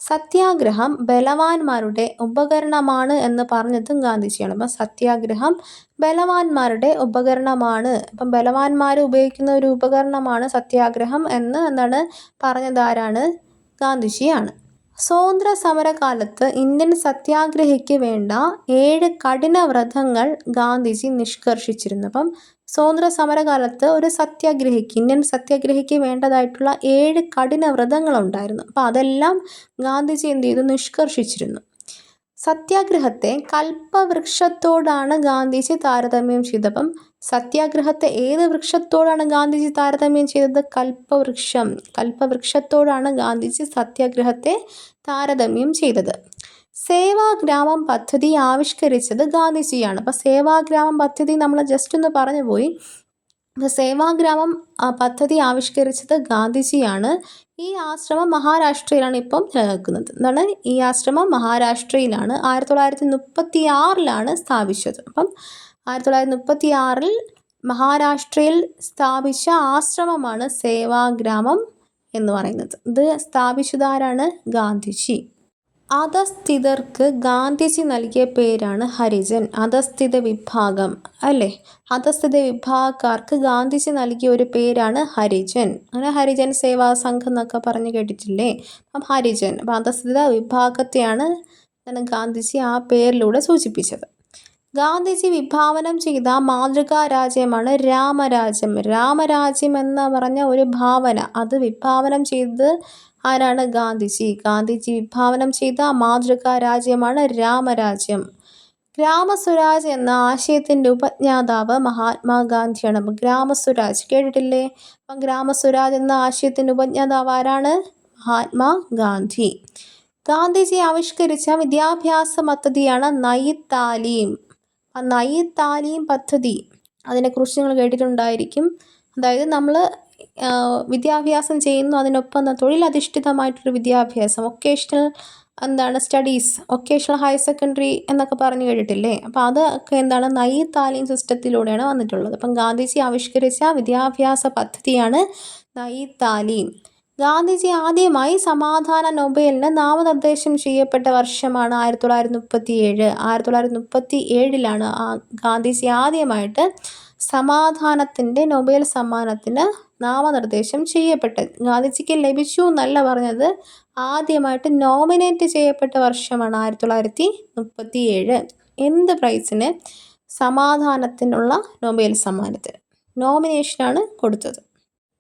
സത്യാഗ്രഹം ബലവാന്മാരുടെ ഉപകരണമാണ് എന്ന് പറഞ്ഞതും ഗാന്ധിജിയാണ്. അപ്പം സത്യാഗ്രഹം ബലവാന്മാരുടെ ഉപകരണമാണ്. അപ്പം ബലവാന്മാർ ഉപയോഗിക്കുന്ന ഒരു ഉപകരണമാണ് സത്യാഗ്രഹം എന്ന് പറഞ്ഞത് ആരാണ്? ഗാന്ധിജിയാണ്. സ്വാതന്ത്ര്യ സമരകാലത്ത് ഇന്ത്യൻ സത്യാഗ്രഹിക്ക് വേണ്ട 7 കഠിന വ്രതങ്ങൾ ഗാന്ധിജി നിഷ്കർഷിച്ചിരുന്നു. അപ്പം സ്വാതന്ത്ര്യ സമരകാലത്ത് ഒരു ഇന്ത്യൻ സത്യാഗ്രഹിക്ക് വേണ്ടതായിട്ടുള്ള 7 കഠിന വ്രതങ്ങളുണ്ടായിരുന്നു. അപ്പോൾ അതെല്ലാം ഗാന്ധിജി എന്ത് ചെയ്തു? നിഷ്കർഷിച്ചിരുന്നു. സത്യാഗ്രഹത്തെ കൽപ്പവൃക്ഷത്തോടാണ് ഗാന്ധിജി താരതമ്യം ചെയ്തത്. അപ്പം സത്യാഗ്രഹത്തെ ഏത് വൃക്ഷത്തോടാണ് ഗാന്ധിജി താരതമ്യം ചെയ്തത്? കൽപ്പവൃക്ഷം. കൽപ്പവൃക്ഷത്തോടാണ് ഗാന്ധിജി സത്യാഗ്രഹത്തെ താരതമ്യം ചെയ്തത്. സേവാഗ്രാമം പദ്ധതി ആവിഷ്കരിച്ചത് ഗാന്ധിജിയാണ്. അപ്പോൾ സേവാഗ്രാമം പദ്ധതി നമ്മൾ ജസ്റ്റ് ഒന്ന് പറഞ്ഞു പോയി. സേവാഗ്രാമം പദ്ധതി ആവിഷ്കരിച്ചത് ഗാന്ധിജിയാണ്. ഈ ആശ്രമം മഹാരാഷ്ട്രയിലാണ് ഇപ്പം നിലനിൽക്കുന്നത്. ഈ ആശ്രമം മഹാരാഷ്ട്രയിലാണ്. 1936 സ്ഥാപിച്ചത്. അപ്പം 1936 മഹാരാഷ്ട്രയിൽ സ്ഥാപിച്ച ആശ്രമമാണ് സേവാഗ്രാമം എന്ന് പറയുന്നത്. ഇത് സ്ഥാപിച്ചതാരാണ്? ഗാന്ധിജി. അധസ്ഥിതർക്ക് ഗാന്ധിജി നൽകിയ പേരാണ് ഹരിജൻ. അധസ്ഥിത വിഭാഗം അല്ലേ, അധസ്ഥിത വിഭാഗക്കാർക്ക് ഗാന്ധിജി നൽകിയ ഒരു പേരാണ് ഹരിജൻ. അങ്ങനെ ഹരിജൻ സേവാ സംഘം എന്നൊക്കെ പറഞ്ഞ് കേട്ടിട്ടില്ലേ? അപ്പം ഹരിജൻ, അപ്പം അധസ്ഥിത വിഭാഗത്തെയാണ് ഗാന്ധിജി ആ പേരിലൂടെ സൂചിപ്പിച്ചത്. ഗാന്ധിജി വിഭാവനം ചെയ്ത മാതൃകാ രാജ്യമാണ് രാമരാജ്യം. രാമരാജ്യം എന്ന് പറഞ്ഞ ഒരു ഭാവന, അത് വിഭാവനം ചെയ്തത് ആരാണ്? ഗാന്ധിജി. ഗാന്ധിജി വിഭാവനം ചെയ്ത മാതൃകാ രാജ്യമാണ് രാമരാജ്യം. ഗ്രാമസ്വരാജ് എന്ന ആശയത്തിൻ്റെ ഉപജ്ഞാതാവ് മഹാത്മാഗാന്ധിയാണ്. അപ്പം ഗ്രാമസ്വരാജ് കേട്ടിട്ടില്ലേ? അപ്പം ഗ്രാമസ്വരാജ് എന്ന ആശയത്തിൻ്റെ ഉപജ്ഞാതാവ് ആരാണ്? മഹാത്മാഗാന്ധി. ഗാന്ധിജി ആവിഷ്കരിച്ച വിദ്യാഭ്യാസ പദ്ധതിയാണ് നയി താലീം. നയി താലീം പദ്ധതി, അതിനെക്കുറിച്ച് നിങ്ങൾ കേട്ടിട്ടുണ്ടായിരിക്കും. അതായത് നമ്മൾ വിദ്യാഭ്യാസം ചെയ്യുന്നു, അതിനൊപ്പം തൊഴിലധിഷ്ഠിതമായിട്ടൊരു വിദ്യാഭ്യാസം, vocational studies, vocational higher secondary എന്നൊക്കെ പറഞ്ഞു കേട്ടിട്ടില്ലേ? അപ്പോൾ അതൊക്കെ നയി താലീം സിസ്റ്റത്തിലൂടെയാണ് വന്നിട്ടുള്ളത്. അപ്പം ഗാന്ധിജി ആവിഷ്കരിച്ച വിദ്യാഭ്യാസ പദ്ധതിയാണ് നയി താലീം. ഗാന്ധിജി ആദ്യമായി സമാധാന നൊബേലിന് നാമനിർദ്ദേശം ചെയ്യപ്പെട്ട വർഷമാണ് 1937. 1937 ഗാന്ധിജി ആദ്യമായിട്ട് സമാധാനത്തിൻ്റെ നൊബേൽ സമ്മാനത്തിന് നാമനിർദ്ദേശം ചെയ്യപ്പെട്ടത്. ഗാന്ധിജിക്ക് ലഭിച്ചു എന്നല്ല പറഞ്ഞത്, ആദ്യമായിട്ട് നോമിനേറ്റ് ചെയ്യപ്പെട്ട വർഷമാണ് 1937. എന്ത് പ്രൈസിന്? സമാധാനത്തിനുള്ള നൊബേൽ സമ്മാനത്തിന് നോമിനേഷനാണ് കൊടുത്തത്.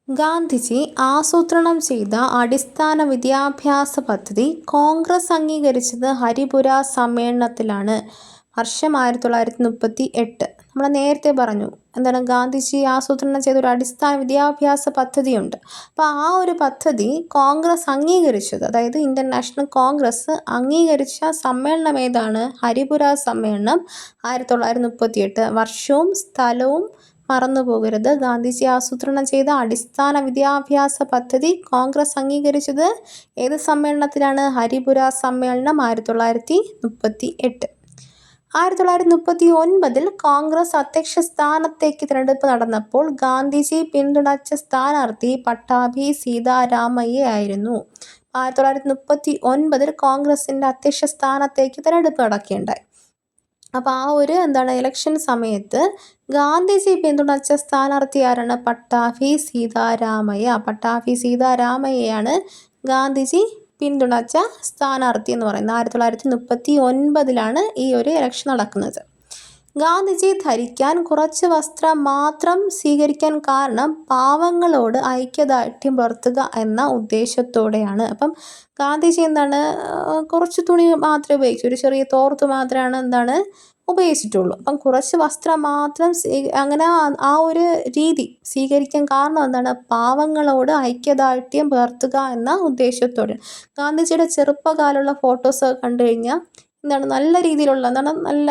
ഗാന്ധിജി ആസൂത്രണം ചെയ്ത അടിസ്ഥാന വിദ്യാഭ്യാസ പദ്ധതി കോൺഗ്രസ് അംഗീകരിച്ചത് ഹരിപുര സമ്മേളനത്തിലാണ്. വർഷം 1938. നമ്മൾ നേരത്തെ പറഞ്ഞു ഗാന്ധിജി ആസൂത്രണം ചെയ്ത ഒരു അടിസ്ഥാന വിദ്യാഭ്യാസ പദ്ധതിയുണ്ട്. അപ്പോൾ ആ ഒരു പദ്ധതി കോൺഗ്രസ് അംഗീകരിച്ചത്, അതായത് ഇന്ത്യൻ നാഷണൽ കോൺഗ്രസ് അംഗീകരിച്ച സമ്മേളനം ഏതാണ്? ഹരിപുര സമ്മേളനം 1938. വർഷവും സ്ഥലവും മറന്നു പോകരുത്. ഗാന്ധിജി ആസൂത്രണം ചെയ്ത അടിസ്ഥാന വിദ്യാഭ്യാസ പദ്ധതി കോൺഗ്രസ് അംഗീകരിച്ചത് ഏത് സമ്മേളനത്തിലാണ്? ഹരിപുര സമ്മേളനം 1938. 1939 കോൺഗ്രസ് അധ്യക്ഷ സ്ഥാനത്തേക്ക് തിരഞ്ഞെടുപ്പ് നടന്നപ്പോൾ ഗാന്ധിജി പിന്തുണച്ച സ്ഥാനാർത്ഥി പട്ടാഭി സീതാരാമയ്യ ആയിരുന്നു. 1939 കോൺഗ്രസിൻ്റെ അധ്യക്ഷ സ്ഥാനത്തേക്ക് തിരഞ്ഞെടുപ്പ് നടക്കുകയുണ്ടായി. അപ്പോൾ ആ ഒരു ഇലക്ഷൻ സമയത്ത് ഗാന്ധിജി പിന്തുണച്ച സ്ഥാനാർത്ഥി ആരാണ്? പട്ടാഭി സീതാരാമയ്യ. പട്ടാഭി സീതാരാമയ്യയാണ് ഗാന്ധിജി പിന്തുണച്ച സ്ഥാനാർത്ഥി എന്ന് പറയുന്നത്. 1939 ഈ ഒരു ഇലക്ഷൻ നടക്കുന്നത്. ഗാന്ധിജി ധരിക്കാൻ കുറച്ച് വസ്ത്രം മാത്രം സ്വീകരിക്കാൻ കാരണം പാവങ്ങളോട് ഐക്യദാർഢ്യം പുലർത്തുക എന്ന ഉദ്ദേശത്തോടെയാണ്. അപ്പം ഗാന്ധിജി കുറച്ച് തുണി മാത്രമേ ഉപയോഗിച്ചു, ഒരു ചെറിയ തോർത്ത് മാത്രമാണ് ഉപയോഗിച്ചിട്ടുള്ളൂ. അപ്പം കുറച്ച് വസ്ത്രം മാത്രം അങ്ങനെ ആ ഒരു രീതി സ്വീകരിക്കാൻ കാരണം പാവങ്ങളോട് ഐക്യദാർഢ്യം പുലർത്തുക എന്ന ഉദ്ദേശത്തോടെ. ഗാന്ധിജിയുടെ ചെറുപ്പകാലമുള്ള ഫോട്ടോസ് കണ്ടു കഴിഞ്ഞാൽ നല്ല രീതിയിലുള്ള നല്ല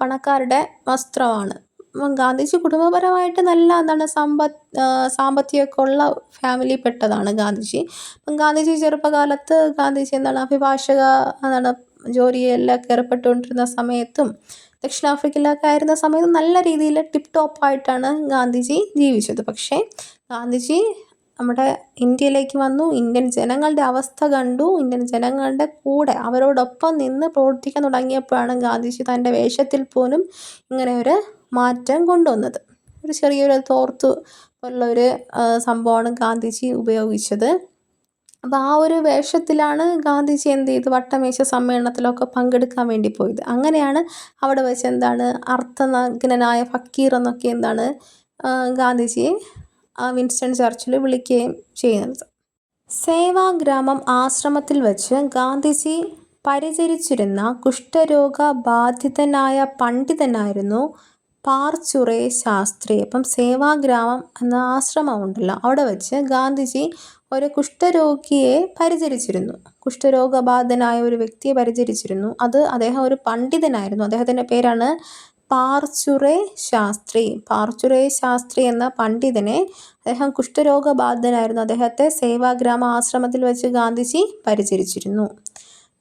പണക്കാരുടെ വസ്ത്രമാണ്. ഗാന്ധിജി കുടുംബപരമായിട്ട് നല്ല സാമ്പത്തികമൊക്കെ ഉള്ള ഫാമിലിയിൽപ്പെട്ടതാണ് ഗാന്ധിജി. അപ്പം ഗാന്ധിജി ചെറുപ്പകാലത്ത് ഗാന്ധിജി അഭിഭാഷക ജോലിയെല്ലാം ഏർപ്പെട്ടുകൊണ്ടിരുന്ന സമയത്തും ദക്ഷിണാഫ്രിക്കയിലൊക്കെ ആയിരുന്ന സമയത്ത് നല്ല രീതിയിൽ ടിപ്പ് ടോപ്പായിട്ടാണ് ഗാന്ധിജി ജീവിച്ചത്. പക്ഷേ ഗാന്ധിജി നമ്മുടെ ഇന്ത്യയിലേക്ക് വന്നു, ഇന്ത്യൻ ജനങ്ങളുടെ അവസ്ഥ കണ്ടു, ഇന്ത്യൻ ജനങ്ങളുടെ കൂടെ അവരോടൊപ്പം നിന്ന് പ്രവർത്തിക്കാൻ തുടങ്ങിയപ്പോഴാണ് ഗാന്ധിജി തൻ്റെ വേഷത്തിൽ പോലും ഇങ്ങനെ ഒരു മാറ്റം കൊണ്ടുവന്നത്. ഒരു ചെറിയൊരു തോർത്ത് പോലുള്ളൊരു സംഭവമാണ് ഗാന്ധിജി ഉപയോഗിച്ചത്. അപ്പോൾ ആ ഒരു വേഷത്തിലാണ് ഗാന്ധിജി വട്ടമേശ സമ്മേളനത്തിലൊക്കെ പങ്കെടുക്കാൻ വേണ്ടി പോയത്. അങ്ങനെയാണ് അവിടെ വെച്ച് അർത്ഥനഗ്നനായ ഫക്കീർ എന്നൊക്കെ ഗാന്ധിജിയെ വിൻസ്റ്റൺ ചർച്ചിൽ വിളിക്കുകയും ചെയ്യുന്നത്. സേവാഗ്രാമം ആശ്രമത്തിൽ വെച്ച് ഗാന്ധിജി പരിചരിച്ചിരുന്ന കുഷ്ഠരോഗ ബാധിതനായ പണ്ഡിതനായിരുന്നു പാർച്ചുറേ ശാസ്ത്രി. അപ്പം സേവാഗ്രാമം എന്ന ആശ്രമമുണ്ടല്ലോ, അവിടെ വെച്ച് ഗാന്ധിജി ഒരു കുഷ്ഠരോഗിയെ പരിചരിച്ചിരുന്നു. കുഷ്ഠരോഗബാധിതനായ ഒരു വ്യക്തിയെ പരിചരിച്ചിരുന്നു. അദ്ദേഹം ഒരു പണ്ഡിതനായിരുന്നു. അദ്ദേഹത്തിൻ്റെ പേരാണ് പാർച്ചുറേ ശാസ്ത്രി. പാർച്ചുറേ ശാസ്ത്രി എന്ന പണ്ഡിതനെ, അദ്ദേഹം കുഷ്ഠരോഗബാധിതനായിരുന്നു. അദ്ദേഹത്തെ സേവാഗ്രാമ ആശ്രമത്തിൽ വെച്ച് ഗാന്ധിജി പരിചരിച്ചിരുന്നു.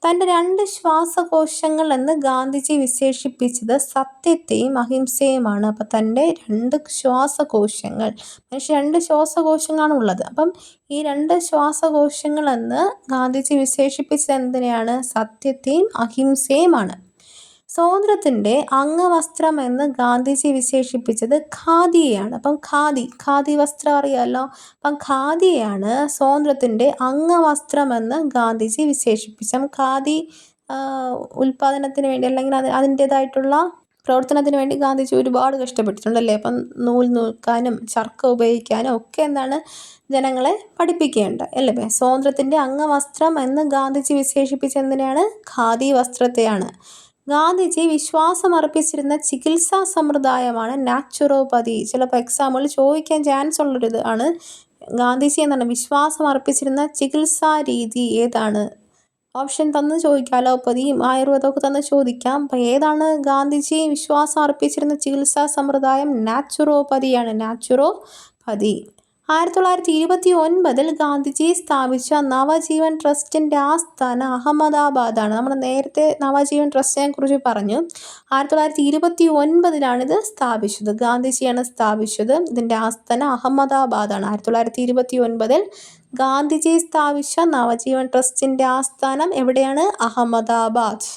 തൻ്റെ 2 ശ്വാസകോശങ്ങൾ എന്ന് ഗാന്ധിജി വിശേഷിപ്പിച്ചത് സത്യത്തെയും അഹിംസയുമാണ്. അപ്പം തൻ്റെ 2 ശ്വാസകോശങ്ങൾ, മനുഷ്യ 2 ശ്വാസകോശങ്ങളാണ് ഉള്ളത്. അപ്പം ഈ 2 ശ്വാസകോശങ്ങൾ എന്ന് ഗാന്ധിജി വിശേഷിപ്പിച്ചത് എന്തിനെയാണ്? സത്യത്തെയും അഹിംസയുമാണ്. സ്വാതന്ത്ര്യത്തിൻ്റെ അംഗവസ്ത്രം എന്ന് ഗാന്ധിജി വിശേഷിപ്പിച്ചത് ഖാദിയെയാണ്. അപ്പം ഖാദി വസ്ത്രം അറിയാമല്ലോ. അപ്പം ഖാദിയെയാണ് സ്വാതന്ത്ര്യത്തിൻ്റെ അംഗവസ്ത്രം എന്ന് ഗാന്ധിജി വിശേഷിപ്പിച്ചു. ഖാദി ഉൽപ്പാദനത്തിന് വേണ്ടി അല്ലെങ്കിൽ അതിൻ്റേതായിട്ടുള്ള പ്രവർത്തനത്തിന് വേണ്ടി ഗാന്ധിജി ഒരുപാട് കഷ്ടപ്പെട്ടിട്ടുണ്ടല്ലേ. അപ്പം നൂൽ നൂൽക്കാനും ചർക്ക ഉപയോഗിക്കാനും ഒക്കെ എന്താണ് ജനങ്ങളെ പഠിപ്പിക്കേണ്ട അല്ലേ. സ്വാതന്ത്ര്യത്തിൻ്റെ അംഗവസ്ത്രം എന്ന് ഗാന്ധിജി വിശേഷിപ്പിച്ച എന്തിനാണ്? ഖാദി വസ്ത്രത്തെയാണ്. ഗാന്ധിജി വിശ്വാസമർപ്പിച്ചിരുന്ന ചികിത്സാ സമ്പ്രദായമാണ് നാച്ചുറോപ്പതി. ചിലപ്പോൾ എക്സാമ്പിൾ ചോദിക്കാൻ ചാൻസ് ഉള്ളൊരിത് ആണ്. ഗാന്ധിജി എന്താണ് വിശ്വാസമർപ്പിച്ചിരുന്ന ചികിത്സാ രീതി ഏതാണ്? ഓപ്ഷൻ തന്ന് ചോദിക്കാം. അലോപ്പതിയും ആയുർവേദമൊക്കെ തന്ന് ചോദിക്കാം. അപ്പം ഏതാണ് ഗാന്ധിജി വിശ്വാസം അർപ്പിച്ചിരുന്ന ചികിത്സാ സമ്പ്രദായം? നാച്ചുറോപ്പതിയാണ്. നാച്ചുറോപ്പതി. 1929 ഗാന്ധിജി സ്ഥാപിച്ച നവജീവൻ ട്രസ്റ്റിൻ്റെ ആസ്ഥാനം അഹമ്മദാബാദാണ്. നമ്മൾ നേരത്തെ നവജീവൻ ട്രസ്റ്റിനെ കുറിച്ച് പറഞ്ഞു. 1929 ഇത് സ്ഥാപിച്ചത്. ഗാന്ധിജിയാണ് സ്ഥാപിച്ചത്. ഇതിൻ്റെ ആസ്ഥാനം അഹമ്മദാബാദാണ്. 1929 ഗാന്ധിജി സ്ഥാപിച്ച നവജീവൻ ട്രസ്റ്റിൻ്റെ ആസ്ഥാനം എവിടെയാണ്? അഹമ്മദാബാദ്.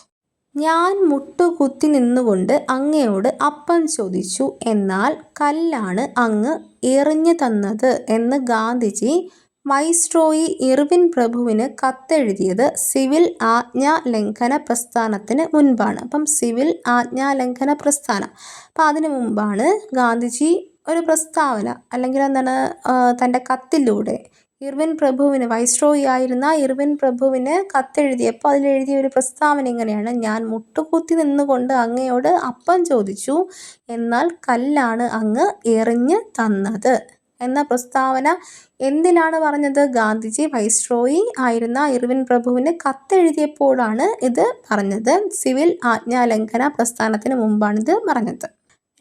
ഞാൻ മുട്ടുകുത്തി നിന്നുകൊണ്ട് അങ്ങയോട് അപ്പം ചോദിച്ചു, എന്നാൽ കല്ലാണ് അങ്ങ് എറിഞ്ഞു തന്നത് എന്ന് ഗാന്ധിജി വൈസ്രോയി ഇർവിൻ പ്രഭുവിന് കത്തെഴുതിയത് സിവിൽ ആജ്ഞാലംഘന പ്രസ്ഥാനത്തിന് മുൻപാണ്. അപ്പം സിവിൽ ആജ്ഞാലംഘന പ്രസ്ഥാനം, അപ്പം അതിനു മുമ്പാണ് ഗാന്ധിജി ഒരു പ്രസ്താവന അല്ലെങ്കിൽ എന്താണ് തൻ്റെ കത്തിലൂടെ ഇർവിൻ പ്രഭുവിന്, വൈസ്രോയി ആയിരുന്ന ഇർവിൻ പ്രഭുവിന് കത്തെഴുതിയപ്പോൾ അതിലെഴുതിയ ഒരു പ്രസ്താവന ഇങ്ങനെയാണ്: ഞാൻ മുട്ടുകുത്തി നിന്നുകൊണ്ട് അങ്ങയോട് അപ്പം ചോദിച്ചു, എന്നാൽ കല്ലാണ് അങ്ങ് എറിഞ്ഞ് തന്നത് എന്ന പ്രസ്താവന എന്തിലാണ് പറഞ്ഞത്? ഗാന്ധിജി വൈസ്രോയി ആയിരുന്ന ഇർവിൻ പ്രഭുവിന് കത്തെഴുതിയപ്പോഴാണ് ഇത് പറഞ്ഞത്. സിവിൽ ആജ്ഞാലംഘന പ്രസ്ഥാനത്തിന് മുമ്പാണിത് പറഞ്ഞത്.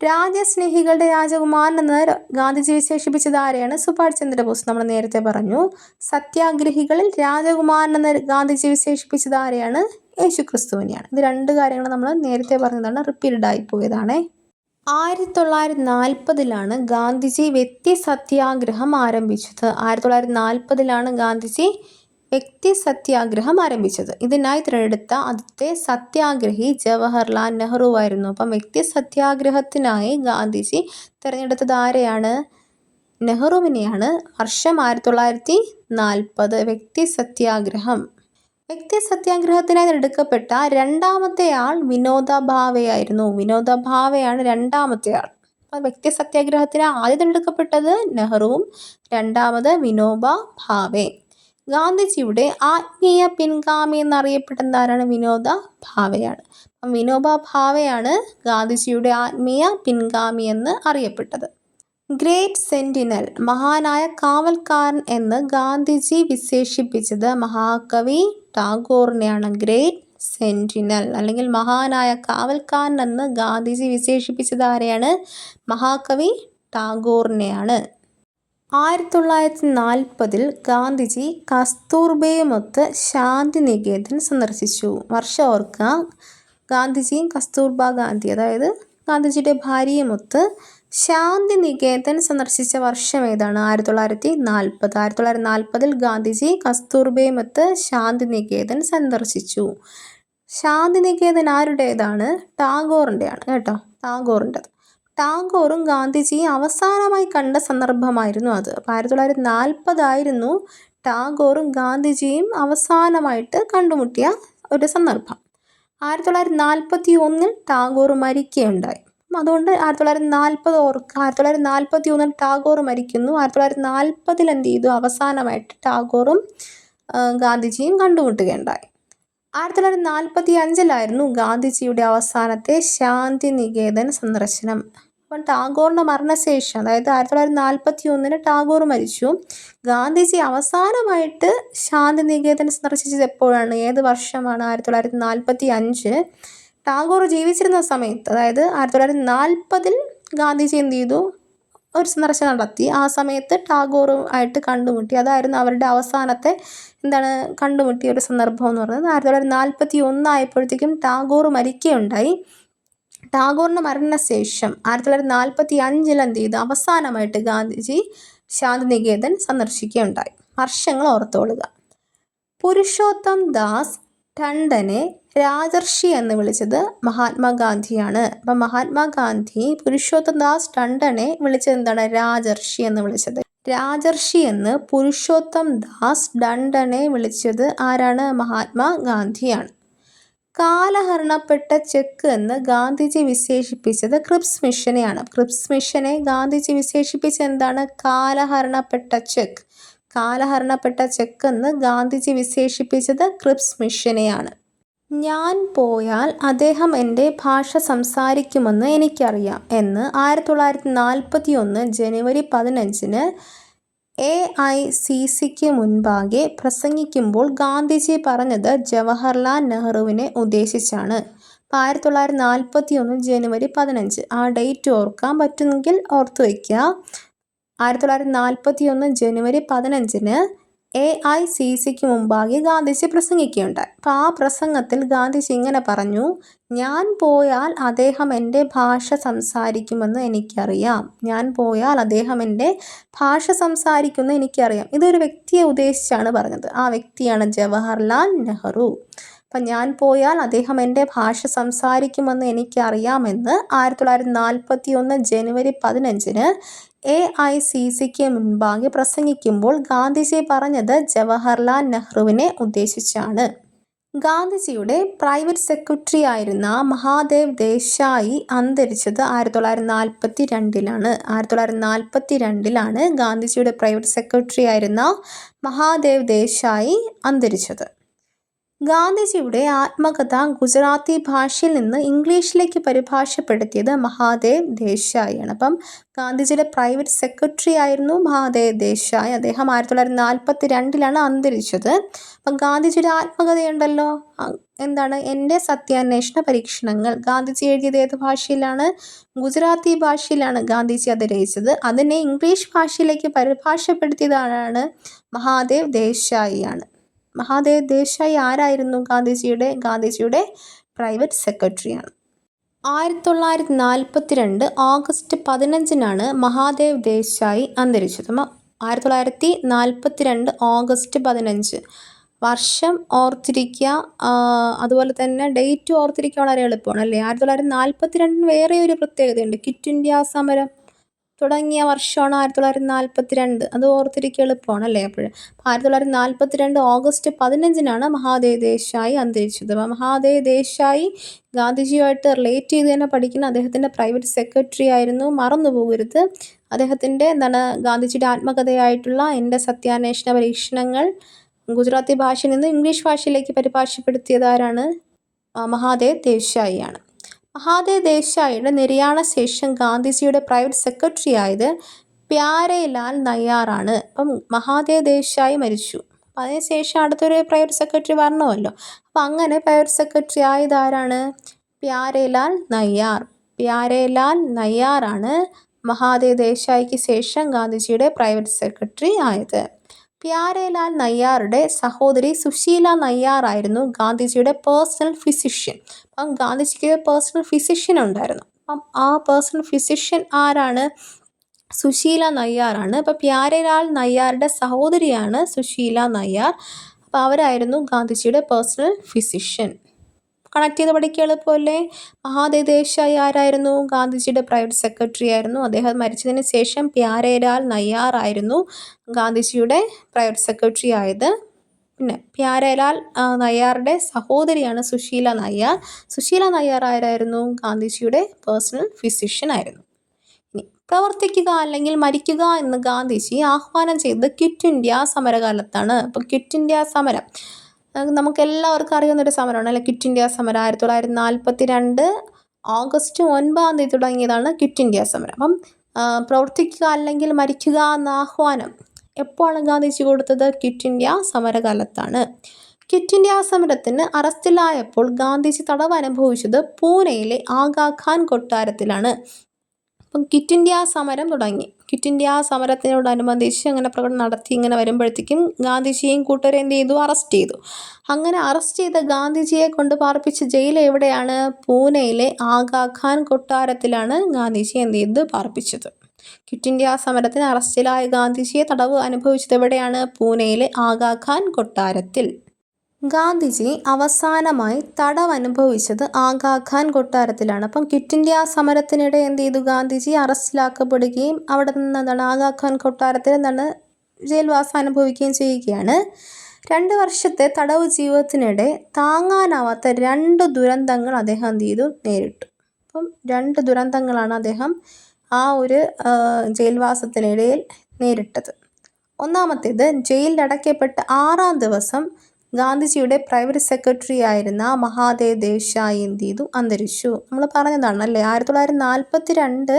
രാജ്യസ്നേഹികളുടെ രാജകുമാരൻ എന്ന് ഗാന്ധിജി വിശേഷിപ്പിച്ചത് ആരെയാണ്? സുഭാഷ് ചന്ദ്രബോസ്. നമ്മൾ നേരത്തെ പറഞ്ഞു. സത്യാഗ്രഹികളിൽ രാജകുമാരൻ എന്ന് ഗാന്ധിജി വിശേഷിപ്പിച്ചത് ആരെയാണ്? യേശുക്രിസ്തുവിനെയാണ്. ഇത് 2 കാര്യങ്ങൾ നമ്മൾ നേരത്തെ പറഞ്ഞതാണ്, റിപ്പീറ്റഡ് ആയി പോയതാണ്. 1940 ഗാന്ധിജി വ്യക്തി സത്യാഗ്രഹം ആരംഭിച്ചത്. 1940 ഗാന്ധിജി വ്യക്തി സത്യാഗ്രഹം ആരംഭിച്ചത്. ഇതിനായി തിരഞ്ഞെടുത്ത ആദ്യത്തെ സത്യാഗ്രഹി ജവഹർലാൽ നെഹ്റു ആയിരുന്നു. അപ്പം വ്യക്തി സത്യാഗ്രഹത്തിനായി ഗാന്ധിജി തിരഞ്ഞെടുത്തത് ആരെയാണ്? നെഹ്റുവിനെയാണ്. വർഷം 1940. വ്യക്തി സത്യാഗ്രഹം. വ്യക്തി സത്യാഗ്രഹത്തിനായി തിരഞ്ഞെടുക്കപ്പെട്ട രണ്ടാമത്തെ ആൾ വിനോദ ഭാവെയായിരുന്നു. വിനോദ ഭാവെയാണ് രണ്ടാമത്തെ ആൾ. അപ്പം വ്യക്തി സത്യാഗ്രഹത്തിന് ആദ്യം തിരഞ്ഞെടുക്കപ്പെട്ടത് നെഹ്റുവും രണ്ടാമത് വിനോബ ഭാവെ. ഗാന്ധിജിയുടെ ആത്മീയ പിൻഗാമി എന്നറിയപ്പെടുന്ന ആരാണ്? വിനോദ ഭാവെയാണ്. അപ്പം വിനോബ ഭാവെയാണ് ഗാന്ധിജിയുടെ ആത്മീയ പിൻഗാമി എന്ന് അറിയപ്പെട്ടത്. ഗ്രേറ്റ് സെന്റിനൽ, മഹാനായ കാവൽക്കാരൻ എന്ന് ഗാന്ധിജി വിശേഷിപ്പിച്ചത് മഹാകവി ടാഗോറിനെയാണ്. ഗ്രേറ്റ് സെന്റിനൽ അല്ലെങ്കിൽ മഹാനായ കാവൽക്കാരൻ എന്ന് ഗാന്ധിജി വിശേഷിപ്പിച്ചത് ആരെയാണ്? മഹാകവി ടാഗോറിനെയാണ്. 1940 ഗാന്ധിജി കസ്തൂർബയുമൊത്ത് ശാന്തിനികേതൻ സന്ദർശിച്ചു. വർഷം ഓർക്കുക. ഗാന്ധിജിയും കസ്തൂർബ ഗാന്ധി, അതായത് ഗാന്ധിജിയുടെ ഭാര്യയുമൊത്ത് ശാന്തിനികേതൻ സന്ദർശിച്ച വർഷം ഏതാണ്? 1940. 1940 ഗാന്ധിജി കസ്തൂർബയുമൊത്ത് ശാന്തിനികേതൻ സന്ദർശിച്ചു. ശാന്തിനികേതൻ ആരുടേതാണ്? ടാഗോറിൻ്റെയാണ് കേട്ടോ, ടാഗോറിൻ്റെത്. ടാഗോറും ഗാന്ധിജിയെ അവസാനമായി കണ്ട സന്ദർഭമായിരുന്നു അത്. അപ്പോൾ 1940 ടാഗോറും ഗാന്ധിജിയും അവസാനമായിട്ട് കണ്ടുമുട്ടിയ ഒരു സന്ദർഭം. 1941 ടാഗോർ മരിക്കുകയുണ്ടായി. അതുകൊണ്ട് 1940 ഓർക്കുക. 1941 ടാഗോർ മരിക്കുന്നു. 1940 എന്ത് ചെയ്തു? അവസാനമായിട്ട് ടാഗോറും ഗാന്ധിജിയും കണ്ടുമുട്ടുകയുണ്ടായി. 1945 ഗാന്ധിജിയുടെ അവസാനത്തെ ശാന്തിനികേതൻ സന്ദർശനം. അപ്പം ടാഗോറിൻ്റെ മരണശേഷം, അതായത് 1941 ടാഗോർ മരിച്ചു. ഗാന്ധിജി അവസാനമായിട്ട് ശാന്തിനികേതൻ സന്ദർശിച്ചത് എപ്പോഴാണ്? ഏത് വർഷമാണ്? 1945. ടാഗോർ ജീവിച്ചിരുന്ന സമയത്ത്, അതായത് 1940 ഗാന്ധിജി എന്ത് ചെയ്തു? ഒരു സന്ദർശനം നടത്തി. ആ സമയത്ത് ടാഗോറുമായിട്ട് കണ്ടുമുട്ടി. അതായിരുന്നു അവരുടെ അവസാനത്തെ കണ്ടുമുട്ടിയ ഒരു സന്ദർഭം എന്ന് പറയുന്നത്. 1941 ആയപ്പോഴത്തേക്കും ടാഗോർ മരിക്കുകയുണ്ടായി. ടാഗോറിൻ്റെ മരണശേഷം 1945 എന്ത് ചെയ്തു, അവസാനമായിട്ട് ഗാന്ധിജി ശാന്തിനികേതൻ സന്ദർശിക്കുകയുണ്ടായി. വർഷങ്ങൾ ഓർത്തോളുക. പുരുഷോത്തം ദാസ് ടണ്ടനെ രാജർഷി എന്ന് വിളിച്ചത് മഹാത്മാഗാന്ധിയാണ്. അപ്പം മഹാത്മാഗാന്ധി പുരുഷോത്തം ദാസ് ടണ്ടനെ വിളിച്ചത് രാജർഷി എന്ന് വിളിച്ചത്. രാജർഷി എന്ന് പുരുഷോത്തം ദാസ് ടണ്ടനെ വിളിച്ചത് ആരാണ്? മഹാത്മാഗാന്ധിയാണ്. കാലഹരണപ്പെട്ട ചെക്ക് എന്ന് ഗാന്ധിജി വിശേഷിപ്പിച്ചത് ക്രിപ്സ് മിഷനെയാണ്. ക്രിപ്സ് മിഷനെ ഗാന്ധിജി വിശേഷിപ്പിച്ചത് എന്താണ്? കാലഹരണപ്പെട്ട ചെക്ക്. കാലഹരണപ്പെട്ട ചെക്ക് എന്ന് ഗാന്ധിജി വിശേഷിപ്പിച്ചത് ക്രിപ്സ് മിഷനെയാണ്. ഞാൻ പോയാൽ അദ്ദേഹം എൻ്റെ ഭാഷ സംസാരിക്കുമെന്ന് എനിക്കറിയാം എന്ന് 1941 ജനുവരി 15 AICCക്ക് മുൻപാകെ പ്രസംഗിക്കുമ്പോൾ ഗാന്ധിജി പറഞ്ഞത് ജവഹർലാൽ നെഹ്റുവിനെ ഉദ്ദേശിച്ചാണ്. 1941 ജനുവരി 15 ആ ഡേറ്റ് ഓർക്കാൻ പറ്റുമെങ്കിൽ ഓർത്തു വയ്ക്കുക. 1941 ജനുവരി 15 AICCക്ക് മുമ്പാകെ ഗാന്ധിജി പ്രസംഗിക്കുകയുണ്ടായി. അപ്പോൾ ആ പ്രസംഗത്തിൽ ഗാന്ധിജി ഇങ്ങനെ പറഞ്ഞു: ഞാൻ പോയാൽ അദ്ദേഹം എൻ്റെ ഭാഷ സംസാരിക്കുമെന്ന് എനിക്കറിയാം. ഞാൻ പോയാൽ അദ്ദേഹം എൻ്റെ ഭാഷ സംസാരിക്കുമെന്ന് എനിക്കറിയാം. ഇതൊരു വ്യക്തിയെ ഉദ്ദേശിച്ചാണ് പറഞ്ഞത്. ആ വ്യക്തിയാണ് ജവഹർലാൽ നെഹ്റു. അപ്പം ഞാൻ പോയാൽ അദ്ദേഹം എൻ്റെ ഭാഷ സംസാരിക്കുമെന്ന് എനിക്കറിയാമെന്ന് 1941 ജനുവരി 15 AICCക്ക് മുൻപാകെ പ്രസംഗിക്കുമ്പോൾ ഗാന്ധിജി പറഞ്ഞത് ജവഹർലാൽ നെഹ്റുവിനെ ഉദ്ദേശിച്ചാണ്. ഗാന്ധിജിയുടെ പ്രൈവറ്റ് സെക്രട്ടറി ആയിരുന്ന മഹാദേവ് ദേശായി അന്തരിച്ചത് 1942 1942 ഗാന്ധിജിയുടെ പ്രൈവറ്റ് സെക്രട്ടറി ആയിരുന്ന മഹാദേവ് ദേശായി അന്തരിച്ചത്. ഗാന്ധിജിയുടെ ആത്മകഥ ഗുജറാത്തി ഭാഷയിൽ നിന്ന് ഇംഗ്ലീഷിലേക്ക് പരിഭാഷപ്പെടുത്തിയത് മഹാദേവ് ദേശായിയാണ്. അപ്പം ഗാന്ധിജിയുടെ പ്രൈവറ്റ് സെക്രട്ടറി ആയിരുന്നു മഹാദേവ് ദേശായി. അദ്ദേഹം 1942 അന്തരിച്ചത്. അപ്പം ഗാന്ധിജിയുടെ ആത്മകഥയുണ്ടല്ലോ, എൻ്റെ സത്യാന്വേഷണ പരീക്ഷണങ്ങൾ. ഗാന്ധിജി എഴുതിയത് ഏത് ഭാഷയിലാണ്? ഗുജറാത്തി ഭാഷയിലാണ് ഗാന്ധിജി അത് രചിച്ചത്. അതിനെ ഇംഗ്ലീഷ് ഭാഷയിലേക്ക് പരിഭാഷപ്പെടുത്തിയതാണ് മഹാദേവ് ദേശായിയാണ്. മഹാദേവ് ദേശായി ആരായിരുന്നു? ഗാന്ധിജിയുടെ പ്രൈവറ്റ് സെക്രട്ടറിയാണ്. 1942 ഓഗസ്റ്റ് 15 മഹാദേവ് ദേശായി അന്തരിച്ചത്. 1942 ഓഗസ്റ്റ് 15 വർഷം ഓർത്തിരിക്കുക. അതുപോലെ തന്നെ ഡേറ്റ് ഓർത്തിരിക്കുക വളരെ എളുപ്പമാണ് അല്ലേ? 1942 വേറെ ഒരു പ്രത്യേകതയുണ്ട്. ക്വിറ്റ് ഇന്ത്യ സമരം തുടങ്ങിയ വർഷമാണ് 1942. അത് ഓർത്തിരിക്കുക എളുപ്പമാണ് അല്ലേ? അപ്പോൾ 1942 ഓഗസ്റ്റ് 15 മഹാദേവ് ദേശായി അന്തരിച്ചത്. അപ്പോൾ മഹാദേവ് ദേശായി ഗാന്ധിജിയുമായിട്ട് റിലേറ്റ് ചെയ്ത് തന്നെ പഠിക്കുന്ന അദ്ദേഹത്തിൻ്റെ പ്രൈവറ്റ് സെക്രട്ടറി ആയിരുന്നു. മറന്നു പോകരുത്. അദ്ദേഹത്തിൻ്റെ ഗാന്ധിജിയുടെ ആത്മകഥയായിട്ടുള്ള എൻ്റെ സത്യാന്വേഷണ പരീക്ഷണങ്ങൾ ഗുജറാത്തി ഭാഷയിൽ നിന്ന് ഇംഗ്ലീഷ് ഭാഷയിലേക്ക് പരിഭാഷപ്പെടുത്തിയത് ആരാണ്? മഹാദേവ് ദേശായിയാണ്. മഹാദേവ് ദേശായിയുടെ നിര്യാണ ശേഷം ഗാന്ധിജിയുടെ പ്രൈവറ്റ് സെക്രട്ടറി ആയത് പ്യാരേലാൽ നയ്യാറാണ്. അപ്പം മഹാദേവ് ദേശായി മരിച്ചു. അപ്പം അതിനുശേഷം അടുത്തൊരു പ്രൈവറ്റ് സെക്രട്ടറി വരണമല്ലോ. അപ്പം അങ്ങനെ പ്രൈവറ്റ് സെക്രട്ടറി ആയത് ആരാണ്? പ്യാരേലാൽ നയ്യാർ. പ്യാരേലാൽ നയ്യാറാണ് മഹാദേവ് ദേശായിക്ക് ശേഷം ഗാന്ധിജിയുടെ പ്രൈവറ്റ് സെക്രട്ടറി ആയത്. പ്യാരേലാൽ നയ്യാറുടെ സഹോദരി സുശീല നയ്യാർ ആയിരുന്നു ഗാന്ധിജിയുടെ പേഴ്സണൽ ഫിസിഷ്യൻ. അപ്പം ഗാന്ധിജിക്ക് പേഴ്സണൽ ഫിസിഷ്യൻ ഉണ്ടായിരുന്നു. അപ്പം ആ പേഴ്സണൽ ഫിസിഷ്യൻ ആരാണ്? സുശീല നയ്യാറാണ്. അപ്പം പ്യാരേലാൽ നയ്യാറുടെ സഹോദരിയാണ് സുശീല നയ്യാർ. അപ്പോൾ അവരായിരുന്നു ഗാന്ധിജിയുടെ പേഴ്സണൽ ഫിസിഷ്യൻ. കണക്ട് ചെയ്ത് പഠിക്കുക എളുപ്പമല്ലേ? മഹാദേവ് ദേശായി ആരായിരുന്നു? ഗാന്ധിജിയുടെ പ്രൈവറ്റ് സെക്രട്ടറി ആയിരുന്നു. അദ്ദേഹം മരിച്ചതിന് ശേഷം പ്യാരേലാൽ നയ്യാർ ആയിരുന്നു ഗാന്ധിജിയുടെ പ്രൈവറ്റ് സെക്രട്ടറി ആയത്. പിന്നെ പ്യാരേലാൽ നയ്യാറുടെ സഹോദരിയാണ് സുശീല നയ്യാർ. സുശീല നയ്യാർ ആരായിരുന്നു? ഗാന്ധിജിയുടെ പേഴ്സണൽ ഫിസിഷ്യൻ ആയിരുന്നു. ഇനി പ്രവർത്തിക്കുക അല്ലെങ്കിൽ മരിക്കുക എന്ന് ഗാന്ധിജി ആഹ്വാനം ചെയ്തത് ക്വിറ്റ് ഇന്ത്യ സമരകാലത്താണ്. അപ്പോൾ ക്വിറ്റ് ഇന്ത്യ സമരം നമുക്ക് എല്ലാവർക്കും അറിയുന്നൊരു സമരമാണ് അല്ലെ? ക്വിറ്റ് ഇന്ത്യ സമരം 1942 ഓഗസ്റ്റ് 9 തുടങ്ങിയതാണ് ക്വിറ്റ് ഇന്ത്യ സമരം. അപ്പം പ്രവർത്തിക്കുക അല്ലെങ്കിൽ മരിക്കുക എന്ന ആഹ്വാനം എപ്പോഴാണ് ഗാന്ധിജി കൊടുത്തത്? ക്വിറ്റ് ഇന്ത്യ സമരകാലത്താണ്. ക്വിറ്റ് ഇന്ത്യ സമരത്തിന് അറസ്റ്റിലായപ്പോൾ ഗാന്ധിജി തടവ് അനുഭവിച്ചത് പൂനെയിലെ ആഗാഖാൻ കൊട്ടാരത്തിലാണ്. അപ്പം ക്വിറ്റ് ഇന്ത്യ സമരം തുടങ്ങി. ക്വിറ്റ് ഇന്ത്യ സമരത്തിനോടനുബന്ധിച്ച് അങ്ങനെ പ്രകടനം നടത്തി ഇങ്ങനെ വരുമ്പോഴത്തേക്കും ഗാന്ധിജിയെയും കൂട്ടരെ എന്ത് ചെയ്തു, അറസ്റ്റ് ചെയ്തു. അങ്ങനെ അറസ്റ്റ് ചെയ്ത ഗാന്ധിജിയെ കൊണ്ട് പാർപ്പിച്ച ജയിൽ എവിടെയാണ്? പൂനെയിലെ ആഗാഖാൻ കൊട്ടാരത്തിലാണ് ഗാന്ധിജി എന്ത് ചെയ്ത് പാർപ്പിച്ചത്. ക്വിറ്റ് ഇന്ത്യ സമരത്തിന് അറസ്റ്റിലായ ഗാന്ധിജിയെ തടവ് അനുഭവിച്ചത് എവിടെയാണ്? പൂനെയിലെ ആഗാഖാൻ കൊട്ടാരത്തിൽ. ഗാന്ധിജി അവസാനമായി തടവ് അനുഭവിച്ചത് ആഗാഖാൻ കൊട്ടാരത്തിലാണ്. അപ്പം ക്വിറ്റ് ഇന്ത്യ സമരത്തിനിടെ എന്ത് ചെയ്തു, ഗാന്ധിജി അറസ്റ്റിലാക്കപ്പെടുകയും അവിടെ നിന്ന് എന്താണ് ആഗാഖാൻ കൊട്ടാരത്തിൽ എന്താണ് ജയിൽവാസം അനുഭവിക്കുകയും ചെയ്യുകയാണ്. 2 വർഷത്തെ തടവ് ജീവിതത്തിനിടെ താങ്ങാനാവാത്ത 2 ദുരന്തങ്ങൾ അദ്ദേഹം എന്ത് ചെയ്തു, നേരിട്ടു. അപ്പം 2 ദുരന്തങ്ങളാണ് അദ്ദേഹം ആ ഒരു ജയിൽവാസത്തിനിടയിൽ നേരിട്ടത്. ഒന്നാമത്തേത്, ജയിലിലടയ്ക്കപ്പെട്ട 6-ാം ദിവസം ഗാന്ധിജിയുടെ പ്രൈവറ്റ് സെക്രട്ടറി ആയിരുന്ന മഹാദേവ് ദേശായി എന്ത് ചെയ്തു, അന്തരിച്ചു. നമ്മൾ പറഞ്ഞതാണ് അല്ലേ, 1942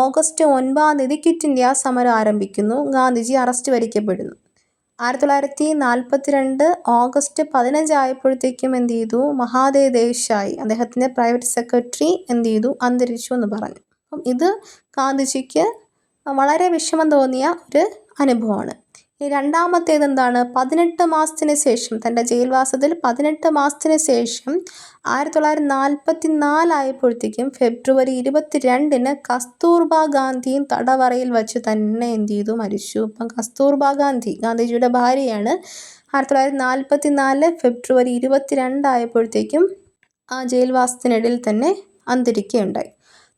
ഓഗസ്റ്റ് 9-ാം തീയതി ക്വിറ്റ് ഇന്ത്യ സമരം ആരംഭിക്കുന്നു. ഗാന്ധിജി അറസ്റ്റ് വരിക്കപ്പെടുന്നു. 1942 ഓഗസ്റ്റ് 15 ആയപ്പോഴത്തേക്കും എന്ത് ചെയ്തു, മഹാദേവ് ദേശായി അദ്ദേഹത്തിൻ്റെ പ്രൈവറ്റ് സെക്രട്ടറി എന്ത് ചെയ്തു, അന്തരിച്ചു എന്ന് പറഞ്ഞു. അപ്പം ഇത് ഗാന്ധിജിക്ക് വളരെ വിഷമം തോന്നിയ ഒരു അനുഭവമാണ്. രണ്ടാമത്തേത് എന്താണ്? 18 മാസത്തിന് ശേഷം, തൻ്റെ ജയിൽവാസത്തിൽ 18 മാസത്തിന് ശേഷം 1944 ആയപ്പോഴത്തേക്കും ഫെബ്രുവരി 22-ന് കസ്തൂർബ ഗാന്ധിയും തടവറയിൽ വച്ച് തന്നെ എന്ത് ചെയ്തു, മരിച്ചു. അപ്പം കസ്തൂർബ ഗാന്ധി ഗാന്ധിജിയുടെ ഭാര്യയാണ്. 1944 ഫെബ്രുവരി 22 ആയപ്പോഴത്തേക്കും ആ ജയിൽവാസത്തിനിടയിൽ തന്നെ അന്തരിക്കുകയുണ്ടായി.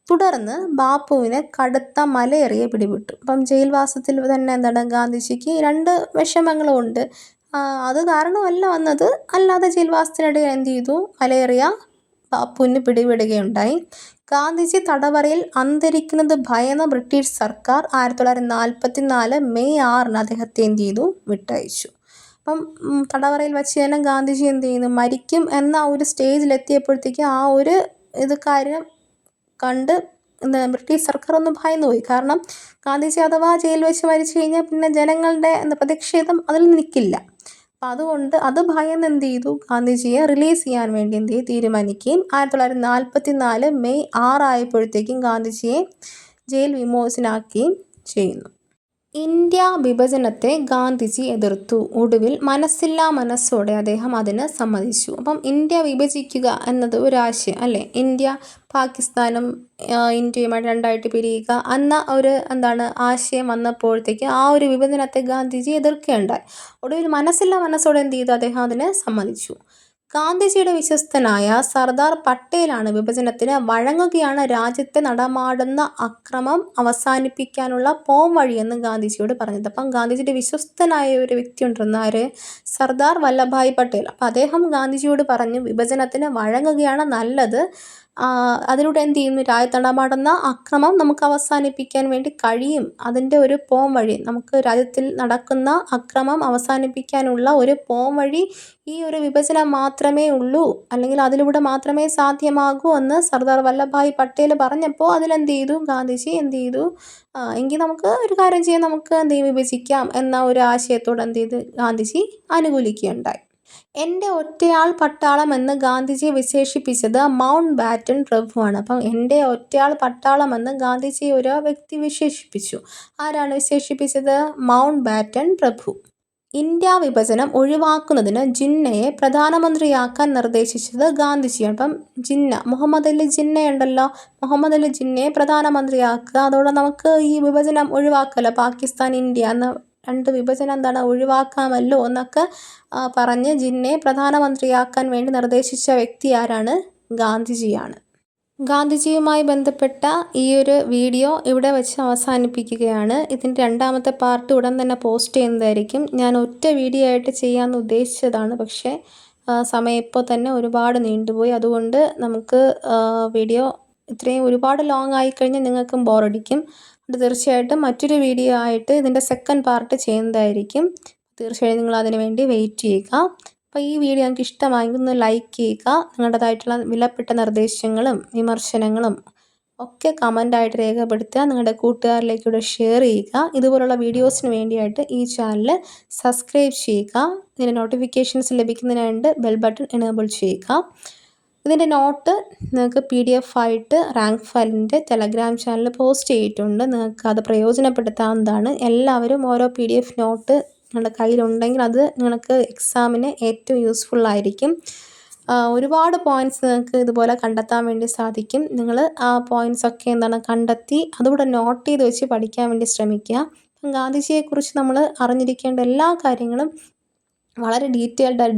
തുടർന്ന് ബാപ്പുവിന് കടുത്ത മലേറിയ പിടിപെട്ടു. അപ്പം ജയിൽവാസത്തിൽ തന്നെ എന്താണ് ഗാന്ധിജിക്ക് 2 വിഷമങ്ങളും ഉണ്ട്. അത് കാരണമല്ല വന്നത്, അല്ലാതെ ജയിൽവാസത്തിനിടയിൽ എന്ത് ചെയ്തു, മലേറിയ ബാപ്പുവിന് പിടിപെടുകയുണ്ടായി. ഗാന്ധിജി തടവറയിൽ അന്തരിക്കുന്നത് ഭയന്ന ബ്രിട്ടീഷ് സർക്കാർ 1944 മെയ് 6-ന് അദ്ദേഹത്തെ എന്ത് ചെയ്തു, വിട്ടയച്ചു. അപ്പം തടവറയിൽ വെച്ച് തന്നെ ഗാന്ധിജി എന്ത് ചെയ്യുന്നു, മരിക്കും എന്ന ഒരു സ്റ്റേജിലെത്തിയപ്പോഴത്തേക്കും ആ ഒരു കാര്യം കണ്ട് ബ്രിട്ടീഷ് സർക്കാർ ഒന്ന് ഭയന്നുപോയി. കാരണം ഗാന്ധിജി അഥവാ ജയിലിൽ വെച്ച് മരിച്ചു കഴിഞ്ഞാൽ പിന്നെ ജനങ്ങളുടെ പ്രതിഷേധം അതിൽ നിൽക്കില്ല. അപ്പം അതുകൊണ്ട് അത് ഭയന്ന് എന്ത് ചെയ്തു, ഗാന്ധിജിയെ റിലീസ് ചെയ്യാൻ വേണ്ടി എന്ത് ചെയ്തു, തീരുമാനിക്കുകയും 1944 മെയ് 6 ആയപ്പോഴത്തേക്കും ഗാന്ധിജിയെ ജയിൽ വിമോചനാക്കുകയും ചെയ്യുന്നു. ഇന്ത്യ വിഭജനത്തെ ഗാന്ധിജി എതിർത്തു. ഒടുവിൽ മനസ്സില്ലാ മനസ്സോടെ അദ്ദേഹം അതിന് സമ്മതിച്ചു. അപ്പം ഇന്ത്യ വിഭജിക്കുക എന്നത് ഒരാശയം അല്ലേ, ഇന്ത്യ പാകിസ്ഥാനും ഇന്ത്യയുമായിട്ട് 2ആയിട്ട് പിരിയുക എന്ന ഒരു ആശയം വന്നപ്പോഴത്തേക്ക് ആ ഒരു വിഭജനത്തെ ഗാന്ധിജി എതിർക്കുകയുണ്ടായി. ഒടുവിൽ മനസ്സില്ലാ മനസ്സോടെ എന്ത് ചെയ്തു, അദ്ദേഹം അതിന് സമ്മതിച്ചു. ഗാന്ധിജിയുടെ വിശ്വസ്തനായ സർദാർ പട്ടേലാണ് വിഭജനത്തിന് വഴങ്ങുകയാണ് രാജ്യത്തെ നടമാടുന്ന അക്രമം അവസാനിപ്പിക്കാനുള്ള പോംവഴിയെന്ന് ഗാന്ധിജിയോട് പറഞ്ഞത്. അപ്പം ഗാന്ധിജിയുടെ വിശ്വസ്തനായ ഒരു വ്യക്തി ഉണ്ടെന്ന്, ആര്? സർദാർ വല്ലഭായ് പട്ടേൽ. അപ്പം അദ്ദേഹം ഗാന്ധിജിയോട് പറഞ്ഞു, വിഭജനത്തിന് വഴങ്ങുകയാണ് നല്ലത്, അതിലൂടെ എന്ത് ചെയ്യുന്നു, രാജ്യത്ത് നടമാടുന്ന അക്രമം നമുക്ക് അവസാനിപ്പിക്കാൻ വേണ്ടി കഴിയും. അതിൻ്റെ ഒരു പോംവഴി, നമുക്ക് രാജ്യത്തിൽ നടക്കുന്ന അക്രമം അവസാനിപ്പിക്കാനുള്ള ഒരു പോംവഴി ഈ ഒരു വിഭജനം മാത്രമേ ഉള്ളൂ, അല്ലെങ്കിൽ അതിലൂടെ മാത്രമേ സാധ്യമാകൂ എന്ന് സർദാർ വല്ലഭായ് പട്ടേൽ പറഞ്ഞപ്പോൾ അതിലെന്ത് ചെയ്തു, ഗാന്ധിജി എന്ത് ചെയ്തു, എങ്കിൽ നമുക്ക് ഒരു കാര്യം ചെയ്യാം, നമുക്ക് എന്ത് ചെയ്യും, വിഭജിക്കാം എന്ന ഒരു ആശയത്തോട് എന്ത് ചെയ്ത് ഗാന്ധിജി അനുകൂലിക്കുകയുണ്ടായി. എൻ്റെ ഒറ്റയാൾ പട്ടാളം എന്ന് ഗാന്ധിജിയെ വിശേഷിപ്പിച്ചത് മൗണ്ട് ബാറ്റൻ പ്രഭുവാണ്. അപ്പം എൻ്റെ ഒറ്റയാൾ പട്ടാളം എന്ന് ഗാന്ധിജി ഒരു വ്യക്തി വിശേഷിപ്പിച്ചു. ആരാണ് വിശേഷിപ്പിച്ചത്? മൗണ്ട് ബാറ്റൻ പ്രഭു. ഇന്ത്യ വിഭജനം ഒഴിവാക്കുന്നതിന് ജിന്നയെ പ്രധാനമന്ത്രിയാക്കാൻ നിർദ്ദേശിച്ചത് ഗാന്ധിജിയാണ്. അപ്പം മുഹമ്മദ് അലി ജിന്ന ഉണ്ടല്ലോ, മുഹമ്മദ് അലി ജിന്നയെ പ്രധാനമന്ത്രിയാക്കുക, അതോടെ നമുക്ക് ഈ വിഭജനം ഒഴിവാക്കല്ലോ, പാകിസ്ഥാൻ ഇന്ത്യ എന്ന 2 വിഭജനം ഒഴിവാക്കാമല്ലോ എന്നൊക്കെ പറഞ്ഞ് ജിന്നയെ പ്രധാനമന്ത്രിയാക്കാൻ വേണ്ടി നിർദ്ദേശിച്ച വ്യക്തി ആരാണ്? ഗാന്ധിജിയാണ്. ഗാന്ധിജിയുമായി ബന്ധപ്പെട്ട ഈ ഒരു വീഡിയോ ഇവിടെ വെച്ച് അവസാനിപ്പിക്കുകയാണ്. ഇതിൻ്റെ 2ാമത്തെ പാർട്ട് ഉടൻ തന്നെ പോസ്റ്റ് ചെയ്യുന്നതായിരിക്കും. ഞാൻ ഒറ്റ വീഡിയോ ആയിട്ട് ചെയ്യാമെന്ന് ഉദ്ദേശിച്ചതാണ്, പക്ഷേ സമയം ഇപ്പോൾ തന്നെ ഒരുപാട് നീണ്ടുപോയി. അതുകൊണ്ട് നമുക്ക് വീഡിയോ ഇത്രയും ഒരുപാട് ലോങ് ആയിക്കഴിഞ്ഞാൽ നിങ്ങൾക്കും ബോറടിക്കും. അത് തീർച്ചയായിട്ടും മറ്റൊരു വീഡിയോ ആയിട്ട് ഇതിൻ്റെ 2nd പാർട്ട് ചെയ്യുന്നതായിരിക്കും. തീർച്ചയായും നിങ്ങൾ അതിന് വേണ്ടി വെയിറ്റ് ചെയ്യുക. അപ്പോൾ ഈ വീഡിയോ നിങ്ങൾക്ക് ഇഷ്ടമായെങ്കിൽ ഒന്ന് ലൈക്ക് ചെയ്യുക. നിങ്ങളുടേതായിട്ടുള്ള വിലപ്പെട്ട നിർദ്ദേശങ്ങളും വിമർശനങ്ങളും ഒക്കെ കമൻ്റായിട്ട് രേഖപ്പെടുത്തുക. നിങ്ങളുടെ കൂട്ടുകാരിലേക്കൂടെ ഷെയർ ചെയ്യുക. ഇതുപോലുള്ള വീഡിയോസിന് വേണ്ടിയായിട്ട് ഈ ചാനൽ സബ്സ്ക്രൈബ് ചെയ്യുക. ഇതിൻ്റെ നോട്ടിഫിക്കേഷൻസ് ലഭിക്കുന്നതിനായിട്ട് ബെൽ ബട്ടൺ എനേബിൾ ചെയ്യുക. ഇതിൻ്റെ നോട്ട് നിങ്ങൾക്ക് PDF ആയിട്ട് റാങ്ക് ഫയലിൻ്റെ ടെലഗ്രാം ചാനലിൽ പോസ്റ്റ് ചെയ്തിട്ടുണ്ട്. നിങ്ങൾക്ക് അത് പ്രയോജനപ്പെടുത്താവുന്നതാണ്. എല്ലാവരും ഓരോ PDF നോട്ട് നിങ്ങളുടെ കയ്യിലുണ്ടെങ്കിൽ അത് നിങ്ങൾക്ക് എക്സാമിന് ഏറ്റവും യൂസ്ഫുൾ ആയിരിക്കും. ഒരുപാട് പോയിൻറ്റ്സ് നിങ്ങൾക്ക് ഇതുപോലെ കണ്ടെത്താൻ വേണ്ടി സാധിക്കും. നിങ്ങൾ ആ പോയിൻറ്റ്സൊക്കെ കണ്ടെത്തി അതുകൂടെ നോട്ട് ചെയ്ത് വെച്ച് പഠിക്കാൻ വേണ്ടി ശ്രമിക്കുക. ഗാന്ധിജിയെക്കുറിച്ച് നമ്മൾ അറിഞ്ഞിരിക്കേണ്ട എല്ലാ കാര്യങ്ങളും വളരെ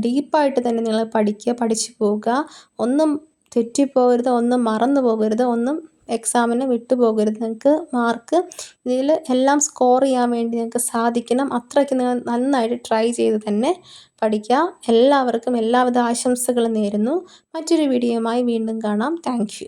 ഡീപ്പായിട്ട് തന്നെ നിങ്ങൾ പഠിച്ചു പോവുക. ഒന്നും തെറ്റിപ്പോകരുത്, ഒന്നും മറന്നു പോകരുത്, ഒന്നും എക്സാമിന് വിട്ടുപോകരുത്. നിങ്ങൾക്ക് മാർക്ക് ഇതിൽ എല്ലാം സ്കോർ ചെയ്യാൻ വേണ്ടി നിങ്ങൾക്ക് സാധിക്കണം. അത്രയ്ക്ക് നിങ്ങൾ നന്നായിട്ട് ട്രൈ ചെയ്ത് തന്നെ പഠിക്കുക. എല്ലാവർക്കും എല്ലാവിധ ആശംസകളും നേരുന്നു. മറ്റൊരു വീഡിയോയുമായി വീണ്ടും കാണാം. Thank you.